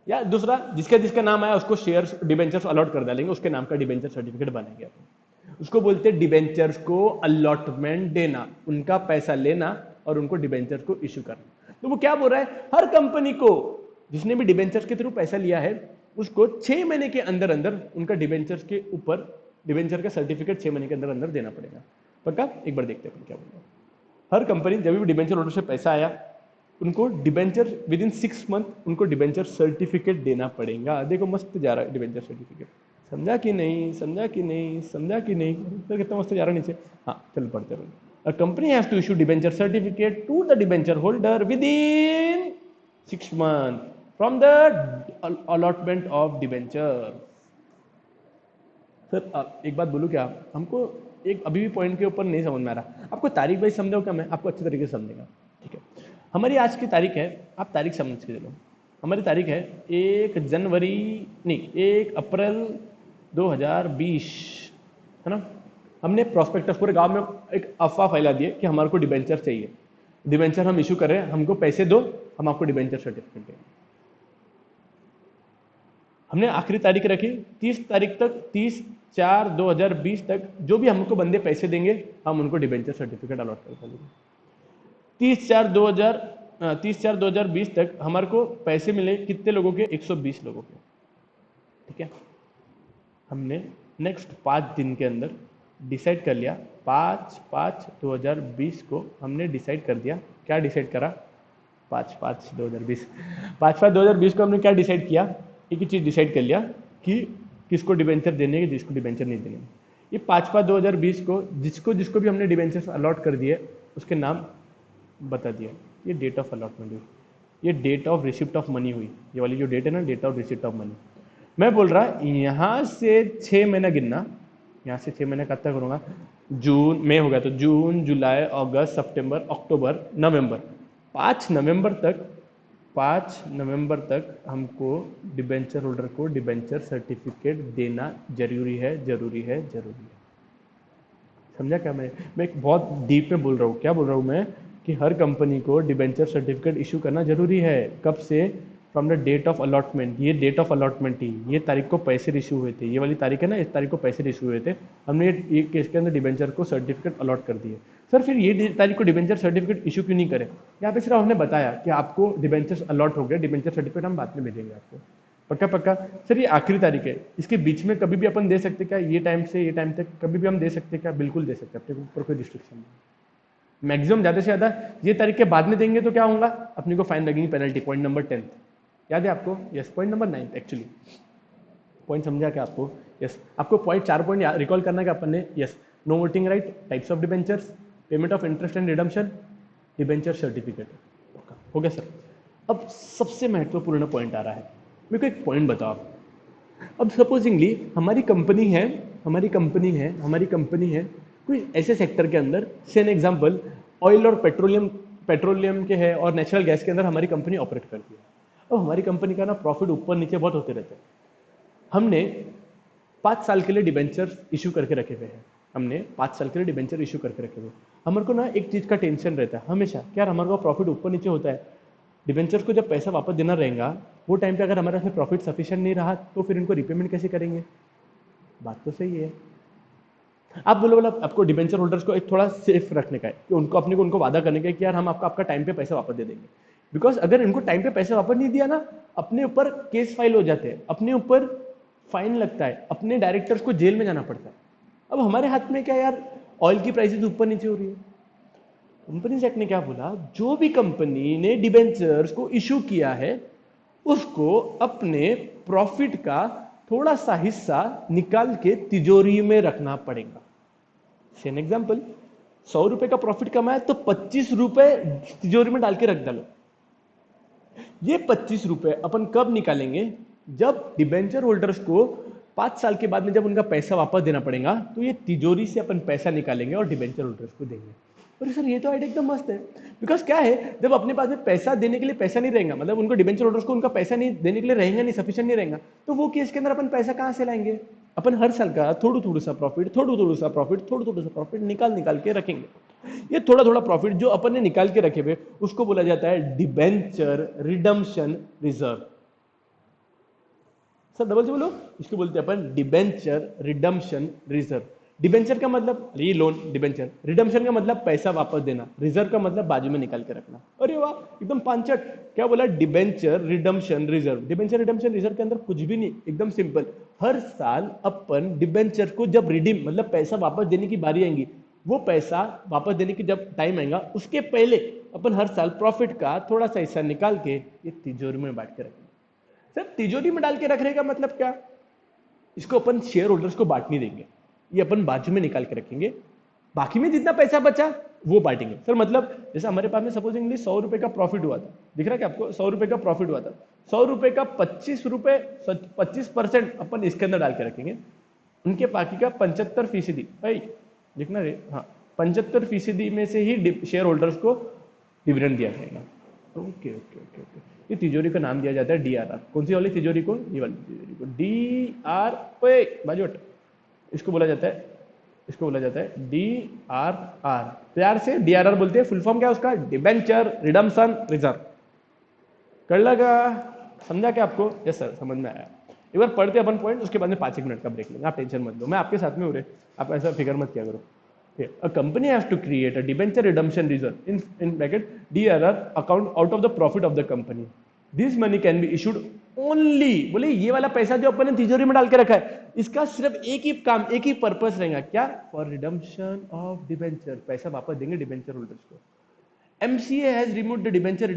या दूसरा जिसका जिसका नाम आया उसको शेयर्स डिबेंचर्स अलॉट कर डालेंगे, उसके नाम का डिबेंचर सर्टिफिकेट बनाएंगे अपन। उसको बोलते हैं डिबेंचर्स को अलॉटमेंट देना, उनका पैसा लेना और उनको डिबेंचर्स को इश्यू करना। तो वो क्या बोल रहा है, हर कंपनी को जिसने भी डिबेंचर्स के थ्रू पैसा लिया है, उसको 6 महीने के अंदर अंदर उनका डिबेंचर के ऊपर डिबेंचर का सर्टिफिकेट 6 महीने के अंदर अंदर देना पड़ेगा। पक्का? एक बार देखते हैं अपन क्या बोल रहे हैं। हर कंपनी जब भी डिबेंचर होल्डर से पैसा आया, उनको डिबेंचर विद इन 6 मंथ उनको डिबेंचर सर्टिफिकेट देना पड़ेगा। देखो मस्त जा रहा है डिबेंचर सर्टिफिकेट। समझा कि नहीं? समझा कि नहीं? समझा कि नहीं? तो कितना मस्त जा रहा है नीचे। हाँ चल पढ़ते रहो। A company has to issue debenture certificate to the debenture holder within 6 months from the allotment of debenture। Sir एक बात बोलूं क्या? हमको एक अभी भी पॉइंट के ऊपर नहीं समझ में आ रहा। आपको तारीख वाइज समझाओ क्या? मैं आपको अच्छे तरीके से समझेगा। ठीक है, हमारी आज की तारीख है, आप तारीख समझ के चलो। हमारी तारीख है 1 जनवरी नहीं 1 अप्रैल 2020, है ना? हमने प्रोस्पेक्टस पूरे गांव में एक अफवाह फैला दी है कि हमारे को डिबेंचर चाहिए, डिबेंचर हम इशू कर रहे हैं, हमको पैसे दो, हम आपको डिबेंचर सर्टिफिकेट देंगे। हमने आखिरी तारीख रखी 30 तारीख तक, 30/4/2020 तक जो भी हमको बंदे पैसे देंगे हम उनको डिबेंचर सर्टिफिकेट अलॉट कर देंगे। 30/4/2020 तक हमारे को पैसे मिले कितने लोगों के? 120 लोगों के। ठीक है, हमने नेक्स्ट 5 दिन के अंदर डिसाइड कर लिया, 5/5/2020 को हमने डिसाइड कर दिया। क्या डिसाइड करा? 5/5/2020 5/5/2020 को हमने क्या डिसाइड किया? एक ही चीज डिसाइड कर लिया कि किसको डिबेंचर देने हैं, किसको डिबेंचर नहीं देने। ये 5/5/2020 को जिसको जिसको भी हमने डिबेंचर अलॉट कर दिए उसके नाम बता दिया। ये डेट ऑफ अलॉटमेंट हुई, ये date of receipt of money हुई। ये वाली जो डेट है ना, date of receipt of money. मैं बोल रहा यहाँ से 6 महीना गिनना, यहाँ से 6 महीने कब तक करूँगा? जून मई हो गया तो जून जुलाई अगस्त सितंबर अक्टूबर नवंबर, 5 नवंबर तक हमको डिबेंचर होल्डर को डिबेंचर सर्टिफिकेट देना जरूरी है, जरूरी है, जरूरी है। समझा क्या? मैं एक बहुत डीप में बोल रहा हूँ। क्या बोल रहा हूँ मैं? कि हर कंपनी को डिबेंचर सर्टिफिकेट इशू करना जरूरी है। कब से? From the date of allotment. ये डेट ऑफ अलॉटमेंट ही, ये तारीख को पैसे इशू हुए थे, ये वाली तारीख है ना, इस तारीख को पैसे इशू हुए थे। हमने ये केस के अंदर डिबेंचर को सर्टिफिकेट अलॉट कर दिए। सर फिर ये तारीख को डिबेंचर सर्टिफिकेट इशू क्यों नहीं करें? यहाँ पे सिर्फ हमने बताया कि आपको डिबेंचर अलॉट हो गया, डिबेंचर सर्टिफिकेट हम बाद में भेजेंगे आपको। पक्का पक्का? सर ये आखिरी तारीख है, इसके बीच में कभी भी अपन दे सकते क्या? ये टाइम से ये टाइम तक कभी भी हम दे सकते क्या? बिल्कुल दे सकते, अपने ऊपर कोई रिस्ट्रिक्शन नहीं। मैक्सिमम ज्यादा से ज्यादा ये तारीख के बाद में देंगे तो क्या होगा? अपने को फाइन लगेगी, पेनल्टी। पॉइंट नंबर 10 याद है आपको? Yes, point number 9 actually. Point समझा क्या आपको? यस, आपको पॉइंट 4 पॉइंट रिकॉल करना है क्या अपन ने? Yes, no voting right, types of debentures, payment of interest and redemption, debenture certificate. हो गया सर। अब सबसे महत्वपूर्ण पॉइंट आ रहा है, मेरे को एक पॉइंट बताओ आप। अब सपोजिंगली हमारी कंपनी है कोई ऐसे सेक्टर के अंदर, से एन एग्जांपल ऑयल और पेट्रोलियम के है और नेचुरल गैस के अंदर हमारी कंपनी ऑपरेट करती है। अब हमारी कंपनी का ना प्रॉफिट ऊपर नीचे बहुत होते रहते हैं। हमने 5 साल के लिए डिबेंचर इशू करके रखे हुए हैं, हमारे को ना एक चीज का टेंशन रहता है हमेशा, क्या हमारे को प्रॉफिट ऊपर नीचे होता है। डिबेंचर्स को जब पैसा वापस देना रहेगा वो टाइम पे अगर हमारे पास प्रॉफिट सफिशिएंट नहीं रहा तो फिर इनको रिपेमेंट कैसे करेंगे? बात तो सही है। आप बोलो आपको डिबेंचर होल्डर्स को एक थोड़ा सेफ रखने का है कि उनको वादा करने का है कि यार हम आपका टाइम पे पैसा वापस दे देंगे। बिकॉज अगर इनको टाइम पे पैसा वापस नहीं दिया ना, अपने ऊपर केस फाइल हो जाते हैं, अपने ऊपर फाइन लगता है, अपने डायरेक्टर्स को जेल में जाना पड़ता है। अब हमारे हाथ में क्या यार, ऑयल की प्राइसेस ऊपर नीचे हो रही है। कंपनीज एक्ट ने क्या बोला? जो भी कंपनी ने डिबेंचर्स को इशू किया है उसको अपने प्रॉफिट का थोड़ा सा हिस्सा निकाल के तिजोरी में रखना पड़ेगा। सेम एग्जांपल, 100 रुपए का प्रॉफिट कमाया तो 25 रुपए तिजोरी में डाल के रख डालो। ये 25 रुपए अपन कब निकालेंगे? जब डिबेंचर होल्डर्स को 5 साल के बाद में जब उनका पैसा वापस देना पड़ेगा तो ये तिजोरी से अपन पैसा निकालेंगे और डिबेंचर होल्डर्स को देंगे। और सर ये तो आइडिया एकदम मस्त है। बिकॉज क्या है, जब अपने पास में पैसा देने के लिए पैसा नहीं रहेगा, मतलब उनको डिबेंचर होल्डर्स को उनका पैसा नहीं देने के लिए रहेगा नहीं, सफिशिएंट नहीं रहेगा, तो वो केस के अंदर अपन पैसा कहां से लाएंगे? अपन हर साल का थोड़ा सा प्रॉफिट निकाल के रखेंगे। ये थोड़ा प्रॉफिट जो अपन ने निकाल के रखे हुए उसको बोला जाता है debenture redemption reserve. Sir double से बोलो, इसको बोलते हैं अपन डिबेंचर रिडम्पशन रिजर्व। डिबेंचर का मतलब ये लोन डिबेंचर, रिडम्पशन का मतलब पैसा वापस देना, रिजर्व का मतलब बाजू में निकाल के रखना। अरे वाह, एकदम पांचट। क्या बोला? Debenture, redemption, reserve. Debenture, redemption, reserve के अंदर कुछ भी नहीं, एकदम सिंपल। हर साल अपन डिबेंचर को जब रिडीम मतलब पैसा वापस देने की बारी आएगी, वो पैसा वापस देने की जब टाइम आएगा उसके पहले अपन हर साल प्रॉफिट का थोड़ा सा हिस्सा निकाल के ये तिजोरी में बांट के रखेंगे। सर तिजोरी में डाल के रखने का मतलब क्या? इसको अपन शेयर होल्डर्स को बांट नहीं देंगे, ये अपन बाजू में निकाल के रखेंगे, बाकी में जितना पैसा बचा वो बांटेंगे। सर मतलब जैसे हमारे पास में सपोजिंगली 100 रुपए का प्रॉफिट हुआ था, दिख रहा है क्या आपको? 100 रुपए का प्रॉफिट हुआ था, 100 रुपए का 25% अपन इसके अंदर डाल के रखेंगे, उनके बाकी का 75% भाई लिखना रे, हाँ 75% में से ही शेयर होल्डर्स को डिविडेंड दिया जाएगा। Okay okay okay okay. ये तिजोरी का नाम दिया जाता है DRR। कौन सी वाली तिजोरी को? ये वाली तिजोरी को DRR, ओए बाजू हट। इसको बोला जाता है, इसको बोला जाता है DRR। प्यार से DRR बोलते हैं। फुल फॉर्म क्या है उसका? Debenture redemption reserve. कर लगा? समझा क्या आपको? यस सर, समझ में आया। एक बार पढ़ते अपन पॉइंट, उसके बाद में 5 मिनट का ब्रेक लेंगे। आप टेंशन मत लो, मैं आपके साथ में हूँ रे, आप ऐसा फिक्र मत किया करो। A company has to create a debenture redemption reserve in bracket DRR account out of the profit of the company. This money can be issued only, बोले ये वाला पैसा जो अपन ने तिजोरी में डाल के रखा है, इसका सिर्फ एक ही काम, एक ही पर्पस रहेगा, क्या? फॉर रिडम्पशन ऑफ डिबेंचर, पैसा वापस देंगे डिबेंचर होल्डर्स को। MCA has removed the debenture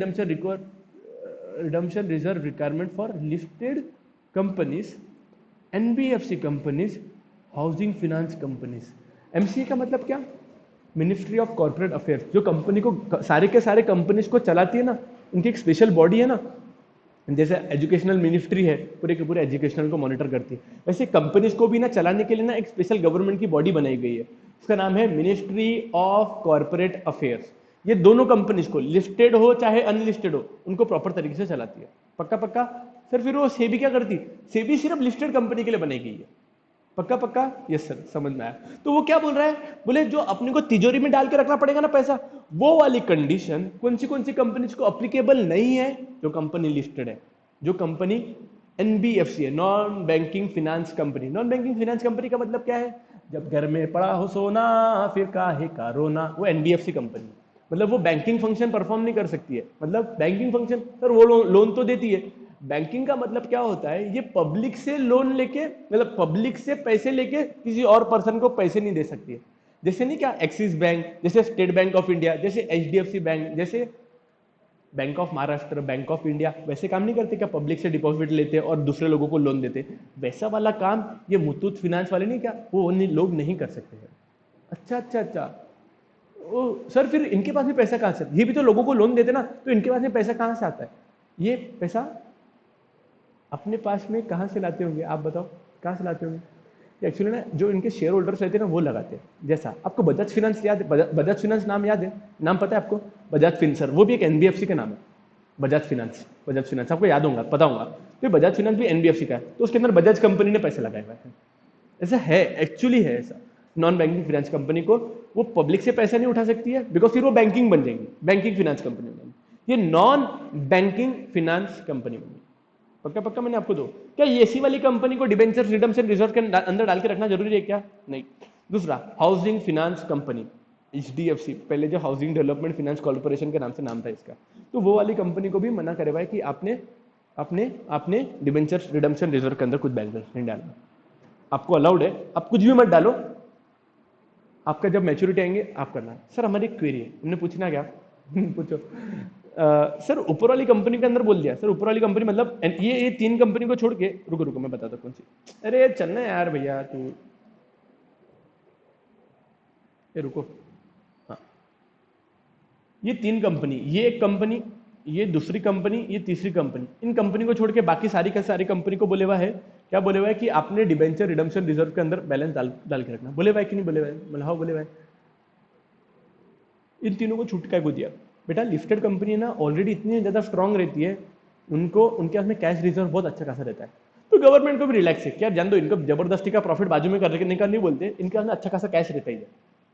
redemption reserve requirement for listed companies, NBFC companies, housing finance companies. MCA का मतलब क्या? Ministry of corporate affairs. जो कंपनी को सारे के सारे कंपनीज को चलाती है ना, उनकी एक स्पेशल बॉडी है ना, जैसे एजुकेशनल मिनिस्ट्री है, पूरे के पूरे एजुकेशनल को मॉनिटर करती है, वैसे कंपनीज को भी ना चलाने के लिए ना एक स्पेशल गवर्नमेंट की बॉडी बनाई गई है, इसका नाम है मिनिस्ट्री ऑफ कॉर्पोरेट अफेयर्स। ये दोनों कंपनीज को, लिस्टेड हो चाहे अनलिस्टेड हो, उनको प्रॉपर तरीके से चलाती है। पक्का पक्का? सर फिर वो सेबी क्या करती? सेबी सिर्फ लिस्टेड कंपनी के लिए बनाई गई है। पक्का पक्का? यस सर, समझ में आया। तो वो क्या बोल रहा है? बोले जो अपने को तिजोरी में डाल के रखना पड़ेगा ना पैसा, वो वाली कंडीशन कौन सी कंपनीज को अप्लीकेबल नहीं है? जो कंपनी लिस्टेड है, जो कंपनी NBFC है, non banking finance company. Non banking finance company का मतलब क्या है? जब घर में पड़ा हो सोना फिर काहे का रोना, वो NBFC कंपनी। मतलब वो बैंकिंग फंक्शन परफॉर्म नहीं कर सकती है। मतलब बैंकिंग फंक्शन सर वो लोन तो देती है। बैंकिंग का मतलब क्या होता है? ये पब्लिक से लोन लेके, मतलब पब्लिक से पैसे लेके किसी और पर्सन को पैसे नहीं दे सकती है। जैसे नहीं क्या, एक्सिस बैंक, जैसे स्टेट बैंक ऑफ इंडिया, जैसे HDFC बैंक, जैसे bank of Maharashtra, bank of India, वैसे काम नहीं करते क्या? पब्लिक से डिपॉजिट लेते और दूसरे लोगों को लोन देते। वैसा वाला काम ये मुथूट फाइनेंस वाले नहीं क्या, वो लोग नहीं कर सकते हैं। अच्छा अच्छा अच्छा। ओ सर फिर इनके पास में पैसा कहां से? ये भी तो लोगों को लोन देते ना, तो इनके पास में पैसा कहां से आता है? ये पैसा अपने पास में कहां से लाते होंगे? आप बताओ, कहां से लाते होंगे? एक्चुअली ना जो इनके शेयर होल्डर्स रहते हैं ना, वो लगाते हैं। जैसा आपको बजाज फाइनेंस याद है? बजाज फाइनेंस नाम याद है? नाम पता है आपको? बजाज फिनसर, वो भी एक NBFC का नाम है। बजाज फाइनेंस, बजाज फाइनेंस आपको याद होगा, पता होगा। तो बजाज फाइनेंस भी NBFC का है, तो उसके अंदर बजाज कंपनी ने पैसे लगाए हुए हैं। ऐसा है, एक्चुअली है ऐसा। नॉन बैंकिंग फाइनेंस कंपनी को वो पब्लिक से पैसा नहीं उठा सकती है, बिकॉज फिर वो बैंकिंग बन जाएंगी, बैंकिंग फाइनेंस कंपनी बनेगी। ये नॉन बैंकिंग फाइनेंस कंपनी बनेगी। पक्का पक्का मैंने आपको दो। क्या ऐसी वाली कंपनी को डिबेंचर रिडम्पशन रिजर्व के अंदर डाल के रखना जरूरी है क्या? नहीं। दूसरा, हाउसिंग फाइनेंस कंपनी, HDFC, पहले जो हाउसिंग डेवलपमेंट फाइनेंस कॉर्पोरेशन के नाम से नाम था इसका, तो वो वाली कंपनी को भी मना करे हुआ है कि आपने आपने आपने डिबेंचर रिडम्पशन रिजर्व के अंदर कुछ बैलेंस नहीं डालना। आपको अलाउड है, आप कुछ भी मत डालो, आपका जब मैच्योरिटी आएंगे आप करना। सर हमारी एक क्वेरी है, हमने पूछना क्या? पूछो। सर ऊपर वाली कंपनी के अंदर बोल दिया। सर ऊपर वाली कंपनी मतलब ये 3 कंपनी को छोड़ के, रुको रुको मैं बताता कौन सी। अरे चलना यार भैया तू, ये रुको। हाँ, ये 3 कंपनी, ये एक कंपनी, ये दूसरी कंपनी, ये तीसरी कंपनी, इन कंपनी को छोड़ के बाकी सारी का सारी कंपनी को बोले हुआ है, क्या बोले हुआ है कि आपने डिबेंचर रिडम्पशन रिजर्व के अंदर बैलेंस डाल के रखना। बोले हुआ है कि नहीं बोले हुआ है? मतलब हाँ बोले हुआ है। इन तीनों को छुटकारा को दिया। बेटा लिस्टेड कंपनी ना ऑलरेडी इतनी ज्यादा स्ट्रांग रहती है, उनको उनके पास में कैश रिजर्व बहुत अच्छा खासा रहता है, तो गवर्नमेंट को भी रिलैक्स है। क्या जान दो, इनको जबरदस्ती का प्रॉफिट बाजू में करने का नहीं बोलते, इनके पास में अच्छा खासा कैश रहता ही है,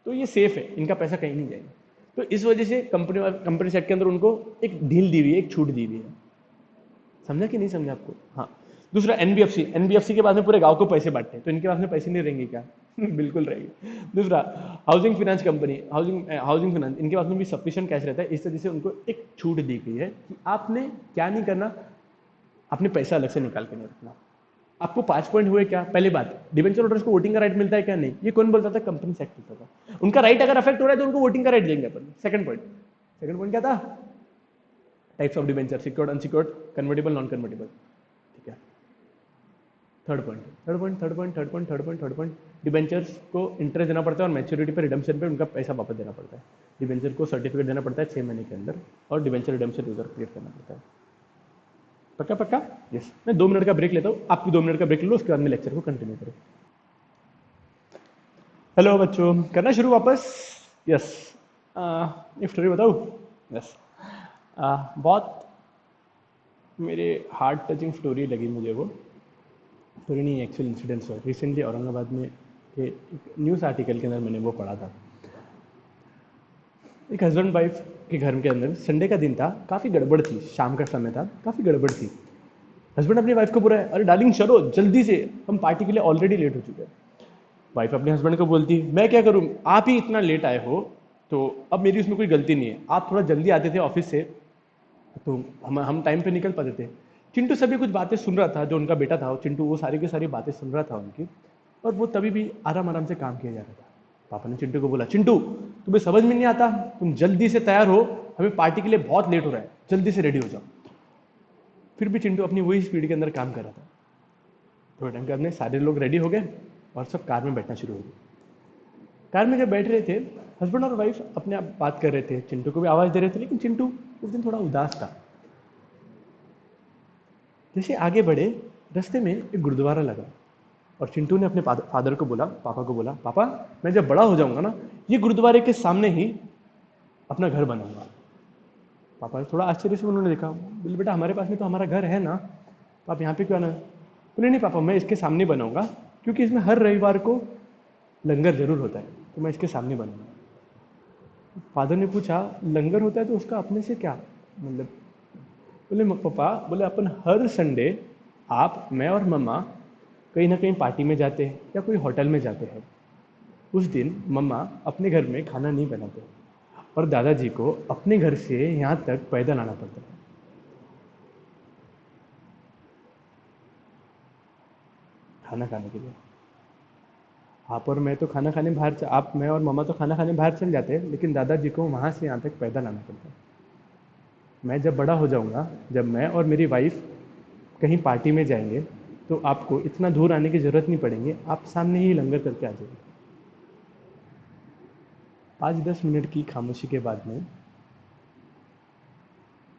तो ये सेफ है, इनका पैसा कहीं नहीं जाएगा। तो इस वजह से कंपनी सेक्ट के अंदर उनको एक ढील दी हुई है, एक छूट दी हुई है। समझा कि नहीं समझा आपको? हाँ। दूसरा NBFC के पास में पूरे गांव को पैसे बांटते हैं, तो इनके पास में पैसे नहीं रहेंगे क्या? बिल्कुल रहेगी। दूसरा, housing finance company, housing finance, इनके पास में भी सफिशिएंट कैश रहता है, इस तरह से उनको एक छूट दी गई है कि आपने क्या नहीं करना, आपने पैसा अलग से निकाल के नहीं रखना। आपको 5 पॉइंट हुए क्या? पहली बात, डिवेंचर होल्डर्स को वोटिंग का राइट मिलता है क्या? नहीं। ये कौन बोलता था? कंपनी एक्ट बोलता था। उनका राइट अगर अफेक्ट हो रहा है तो उनको वोटिंग का राइट देंगे अपन। सेकंड पॉइंट क्या था? Types of debenture, secured, unsecured, convertible, non convertible. ठीक है। थर्ड पॉइंट, डिबेंचर्स को इंटरेस्ट देना पड़ता है और मैच्योरिटी पे, रिडम्पशन पे उनका पैसा वापस देना पड़ता है। डिबेंचर को सर्टिफिकेट देना पड़ता है 6 महीने के अंदर, और डिबेंचर रिडम्पशन यूजर क्रिएट करना पड़ता है। पक्का पक्का? यस। मैं 2 मिनट का ब्रेक लेता हूँ, आप भी 2 मिनट का ब्रेक ले लो, उसके बाद में लेक्चर को कंटिन्यू करो। हेलो बच्चों, करना शुरू वापस? यस। ये स्टोरी बताऊँ? यस। बहुत मेरे हार्ट टचिंग स्टोरी लगी मुझे वो। स्टोरी नहीं, एक्चुअल इंसिडेंट्स है। रिसेंटली औरंगाबाद में के एक न्यूज़ आर्टिकल के अंदर मैंने वो पढ़ा था। एक हस्बैंड वाइफ के घर के अंदर संडे का दिन था, काफ़ी गड़बड़ थी, शाम का समय था, काफ़ी गड़बड़ थी। हस्बैंड अपनी वाइफ को बोला है, अरे डार्लिंग चलो जल्दी से, हम पार्टी के लिए ऑलरेडी लेट हो चुके हैं। वाइफ अपने हस्बैंड को बोलती, मैं क्या करूँ, आप ही इतना लेट आए हो तो अब मेरी उसमें कोई गलती नहीं है। आप थोड़ा जल्दी आते थे ऑफिस से तो हम टाइम पे निकल पाते थे। चिंटू सभी कुछ बातें सुन रहा था, जो उनका बेटा था चिंटू, वो सारी की सारी बातें सुन रहा था उनकी, और वो तभी भी आराम आराम से काम किया जा रहा था। पापा ने चिंटू को बोला, चिंटू तुम्हें समझ में नहीं आता, तुम जल्दी से तैयार हो, हमें पार्टी के लिए बहुत लेट हो रहा है, जल्दी से रेडी हो जाओ। फिर भी चिंटू अपनी वही स्पीड के अंदर काम कर रहा था। थोड़े टाइम के बाद में सारे लोग रेडी हो गए और सब कार में बैठना शुरू हो गए। कार में जब बैठ रहे थे, हस्बैंड और वाइफ अपने आप बात कर रहे थे, चिंटू को भी आवाज दे रहे थे, लेकिन चिंटू उस दिन थोड़ा उदास था। जैसे आगे बढ़े, रास्ते में एक गुरुद्वारा लगा और चिंटू ने अपने फादर को बोला, पापा को बोला, पापा मैं जब बड़ा हो जाऊंगा ना, ये गुरुद्वारे के सामने ही अपना घर बनाऊंगा। पापा थोड़ा आश्चर्य से उन्होंने देखा, बोले बेटा हमारे पास में तो हमारा घर है ना, तो आप यहाँ पे क्यों आना? बोले नहीं पापा, मैं इसके सामने बनाऊंगा, क्योंकि इसमें हर रविवार को लंगर जरूर होता है, तो मैं इसके सामने बनाऊंगा। फादर ने पूछा, लंगर होता है तो उसका अपने से क्या मतलब? बोले पापा, बोले अपन हर संडे, आप, मैं और मम्मा कहीं ना कहीं पार्टी में जाते हैं या कोई होटल में जाते हैं। उस दिन मम्मा अपने घर में खाना नहीं बनाते और दादाजी को अपने घर से यहाँ तक पैदल आना पड़ता है खाना खाने के लिए। आप और मैं तो खाना खाने बाहर, आप, मैं और मम्मा तो खाना खाने बाहर चल जाते हैं, लेकिन दादाजी को वहाँ से यहाँ तक पैदल आना पड़ता है। मैं जब बड़ा हो जाऊँगा, जब मैं और मेरी वाइफ कहीं पार्टी में जाएंगे, तो आपको इतना दूर आने की ज़रूरत नहीं पड़ेंगे, आप सामने ही लंगर करके आ जाइए। 5-10 मिनट की खामोशी के बाद में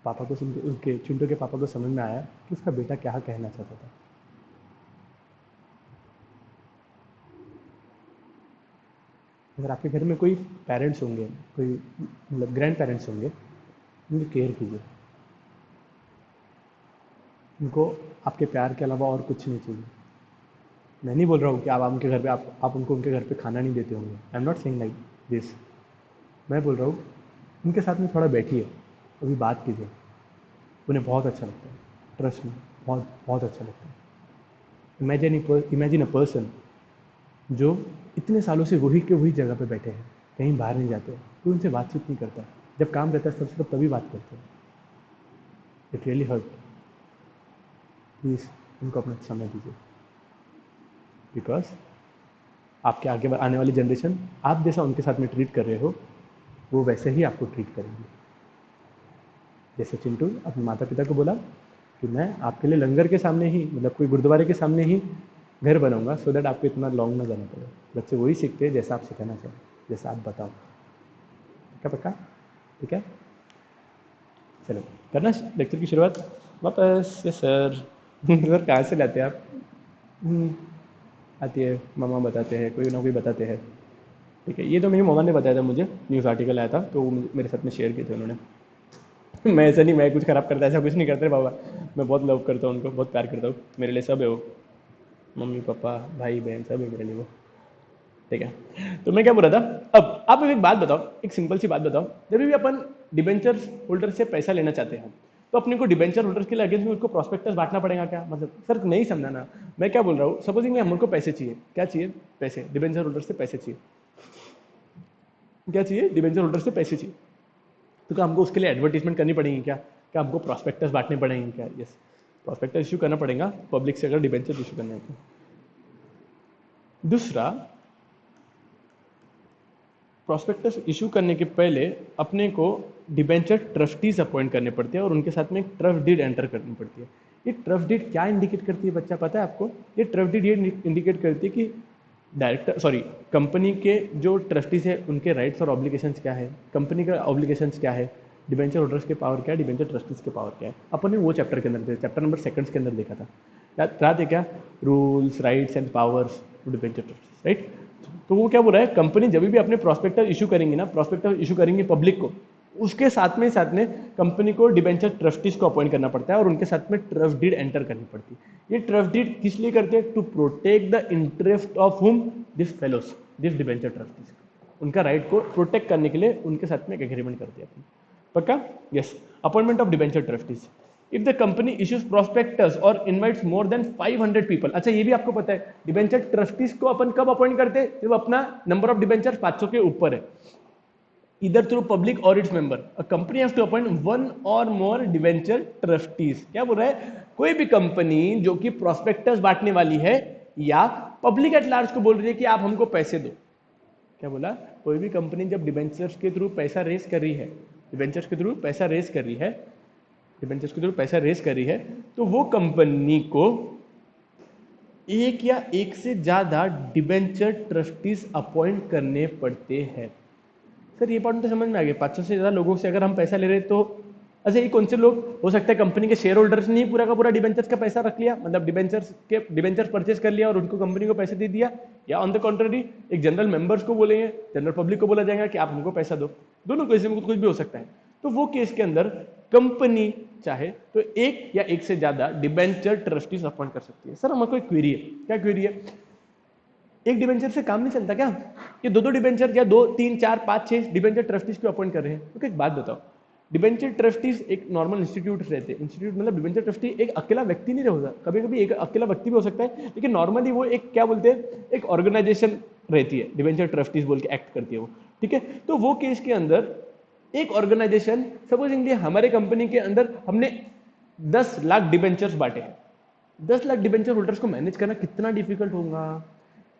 पापा को सुन के, उसके चिंटू के पापा को समझ में आया कि उसका बेटा क्या कहना चाहता था। अगर आपके घर में कोई पेरेंट्स होंगे, कोई मतलब ग्रैंड पेरेंट्स होंगे, उनकी केयर कीजिए। उनको आपके प्यार के अलावा और कुछ नहीं चाहिए। मैं नहीं बोल रहा हूँ कि आप उनके घर पे, आप उनको उनके घर पे खाना नहीं देते होंगे, I am not saying like this. मैं बोल रहा हूँ, उनके साथ में थोड़ा बैठिए, अभी बात कीजिए, उन्हें बहुत अच्छा लगता है, ट्रस्ट में, बहुत बहुत अच्छा लगता है। इमेजिन अ पर्सन जो इतने सालों से वही के वही जगह पे बैठे हैं, कहीं बाहर नहीं जाते, कोई उनसे बातचीत नहीं करता, जब काम रहता है सबसे तभी बात करते हैं। It really hurt. प्लीज़ उनको अपना समय दीजिए, बिकॉज आपके आगे आने वाली जनरेशन आप जैसा उनके साथ में ट्रीट कर रहे हो, वो वैसे ही आपको ट्रीट करेंगे। जैसे चिंटू अपने माता पिता को बोला कि मैं आपके लिए लंगर के सामने ही, मतलब कोई गुरुद्वारे के सामने ही घर बनाऊंगा, सो दैट आपको इतना लॉन्ग ना जाना पड़े। बच्चे वही सीखते हैं जैसा आप सिखाना चाहें, जैसा आप बताओ। पक्का पक्का? ठीक है, चलो करना लेक्चर की शुरुआत वापस। Yes sir. सर कहाँ से लाते हैं आप? आती है, मामा बताते हैं, कोई ना कोई बताते हैं। ठीक है, ये तो मेरी मामा ने बताया था मुझे, न्यूज़ आर्टिकल आया था तो वो मेरे साथ में शेयर किए थे उन्होंने। मैं ऐसा नहीं, मैं कुछ खराब करता, ऐसा कुछ नहीं करते बाबा। मैं बहुत लव करता हूँ उनको, बहुत प्यार करता हूँ, मेरे लिए सब है वो, मम्मी पापा भाई बहन सब है मेरे लिए वो। ठीक है, तो मैं क्या बोल रहा था, अब आप एक बात बताओ, एक सिंपल सी बात बताओ, जब भी अपन डिबेंचर होल्डर से पैसा लेना चाहते हैं, तो अपने को डिबेंचर होल्डर्स के लिए अगेंस्ट में उसको प्रोस्पेक्टस बांटना पड़ेगा क्या? मतलब सर नहीं समझा ना, मैं क्या बोल रहा हूँ, सपोजिंग हमको पैसे चाहिए, क्या चाहिए? पैसे, डिबेंचर होल्डर से पैसे चाहिए, क्या चाहिए? डिबेंचर होल्डर से पैसे चाहिए। तो क्या हमको उसके लिए एडवर्टीजमेंट करनी पड़ेगी क्या? क्या हमको प्रोस्पेक्टस बांटने पड़ेंगे क्या? यस, प्रोस्पेक्टस इशू करना पड़ेगा पब्लिक से अगर डिबेंचर इशू करना है तो। दूसरा, प्रोस्पेक्टस इशू करने के पहले अपने को डिबेंचर ट्रस्टीज अपॉइंट करने पड़ते हैं और उनके साथ में एक ट्रस्ट डीड एंटर करनी पड़ती है। ये ट्रस्ट डीड क्या इंडिकेट करती है बच्चा, पता है आपको? ये ट्रस्ट डीड ये इंडिकेट करती है कि डायरेक्टर कंपनी के जो ट्रस्टीज है उनके राइट्स और ऑब्लिगेशंस क्या है, कंपनी का ऑब्लिगेशंस क्या है, डिबेंचर होल्डर्स के पावर क्या है, डिबेंचर ट्रस्टीज के पावर क्या है। अपन ने वो चैप्टर के अंदर, चैप्टर नंबर 2 के अंदर देखा था, याद है क्या? Rules, rights and powers debenture trustees, right? तो वो क्या बोल रहा है, कंपनी जब भी अपने प्रोस्पेक्टस इशू करेंगी ना, प्रोस्पेक्टस इशू करेंगी पब्लिक को, उसके साथ में कंपनी को डिबेंचर ट्रस्टीज को अपॉइंट करना पड़ता है और उनके साथ में ट्रस्ट डीड एंटर करनी पड़ती है। ये ट्रस्ट डीड किस लिए करते हैं? To protect the interest of whom, this fellows, this debenture trustees, उनका राइट को प्रोटेक्ट करने के लिए उनके साथ में एक एग्रीमेंट करते हैं अपन। पक्का? Yes. Appointment of debenture trustees, if the company issues prospectus और इनवाइट्स मोर देन 500 पीपल। अच्छा, ये भी आपको पता है, डिबेंचर ट्रस्टीज को अपन कब अपॉइंट करते हैं? जब अपना नंबर ऑफ डिबेंचर 500 के ऊपर है, इधर through public or its member. A company has to appoint one or more debenture trustees. क्या बोल रहा है? कोई भी कंपनी जो कि प्रोस्पेक्टस बांटने वाली है या पब्लिक एट लार्ज को बोल रही है कि आप हमको पैसे दो। क्या बोला? कोई भी कंपनी जब डिबेंचर्स के थ्रू पैसा रेस कर रही है, डिबेंचर्स के थ्रू पैसा रेस कर रही है, डिबेंचर्स के थ्रू पैसा रेस कर रही है, तो वो कंपनी को एक या एक से ज्यादा डिबेंचर ट्रस्टीज अपॉइंट करने पड़ते हैं। सर ये पॉइंट तो समझ में आ गया, 500 से ज्यादा लोगों से अगर हम पैसा ले रहे हैं तो, अच्छा ये कौन से लोग हो सकता है? कंपनी के शेयर होल्डर्स ने ही पूरा का पूरा डिबेंचर्स का पैसा रख लिया, मतलब डिबेंचर्स परचेस कर लिया और उनको कंपनी को पैसे दे दिया, या ऑन द कॉन्ट्ररी एक जनरल मेंबर्स को बोलेंगे, जनरल पब्लिक को बोला जाएगा कि आप हमको पैसा दो। दोनों केस में कुछ भी हो सकता है। तो वो केस के अंदर कंपनी चाहे तो एक या एक से ज्यादा डिबेंचर ट्रस्टीज अपॉइंट कर सकती है। सर हमारे को क्वेरी है, क्या क्वेरी है? एक डिबेंचर से काम नहीं चलता क्या? ये दो डिबेंचर या 2, 3, 4, 5, 6 डिबेंचर ट्रस्टीज क्यों अपॉइंट कर रहे हैं? तो एक बात बताओ, डिबेंचर ट्रस्टीज एक नॉर्मल इंस्टीट्यूट रहते हैं। इंस्टीट्यूट मतलब डिबेंचर ट्रस्टी एक अकेला व्यक्ति नहीं होता, कभी कभी एक अकेला व्यक्ति भी हो सकता है, लेकिन नॉर्मली वो एक क्या बोलते हैं, एक ऑर्गेनाइजेशन रहती है, डिबेंचर ट्रस्टीज बोल के एक्ट करती है वो, ठीक है? तो वो केस के अंदर एक ऑर्गेनाइजेशन, सपोजिंगली हमारे कंपनी के अंदर हमने 10 लाख डिबेंचर्स बांटे हैं, 10 लाख डिबेंचर होल्डर्स को मैनेज करना कितना डिफिकल्ट होगा?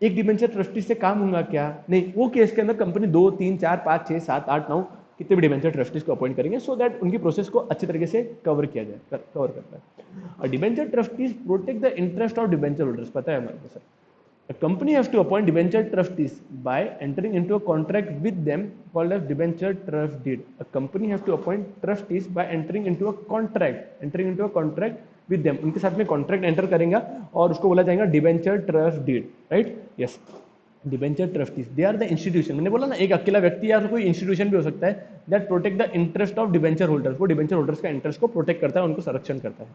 एक डिबेंचर ट्रस्टी से काम होगा क्या? नहीं। वो केस के अंदर कंपनी 2, 3, 4, 5, 6, 7, 8, 9 कितने भी डिबेंचर ट्रस्टीज को अपॉइंट करेंगे, सो दैट उनकी प्रोसेस को अच्छी तरीके से कवर किया जाए, कवर करता है। और debenture trustees protect the interest of debenture holders, पता है हमारे को sir. A company has to appoint debenture trustees by entering into a contract with them called as debenture trust deed. A company has to appoint trustees by entering into a contract with them. उनके साथ में contract enter करेंगे और उसको बोला जाएगा debenture trust deed, right? Yes. Debenture trustees they are the institution, मैंने बोला ना एक अकेला व्यक्ति या कोई इंस्टीट्यूशन भी हो सकता है, that protect the interest of debenture holders. वो डिबेंचर होल्डर्स का इंटरेस्ट को प्रोटेक्ट करता है, उनको संरक्षण करता है।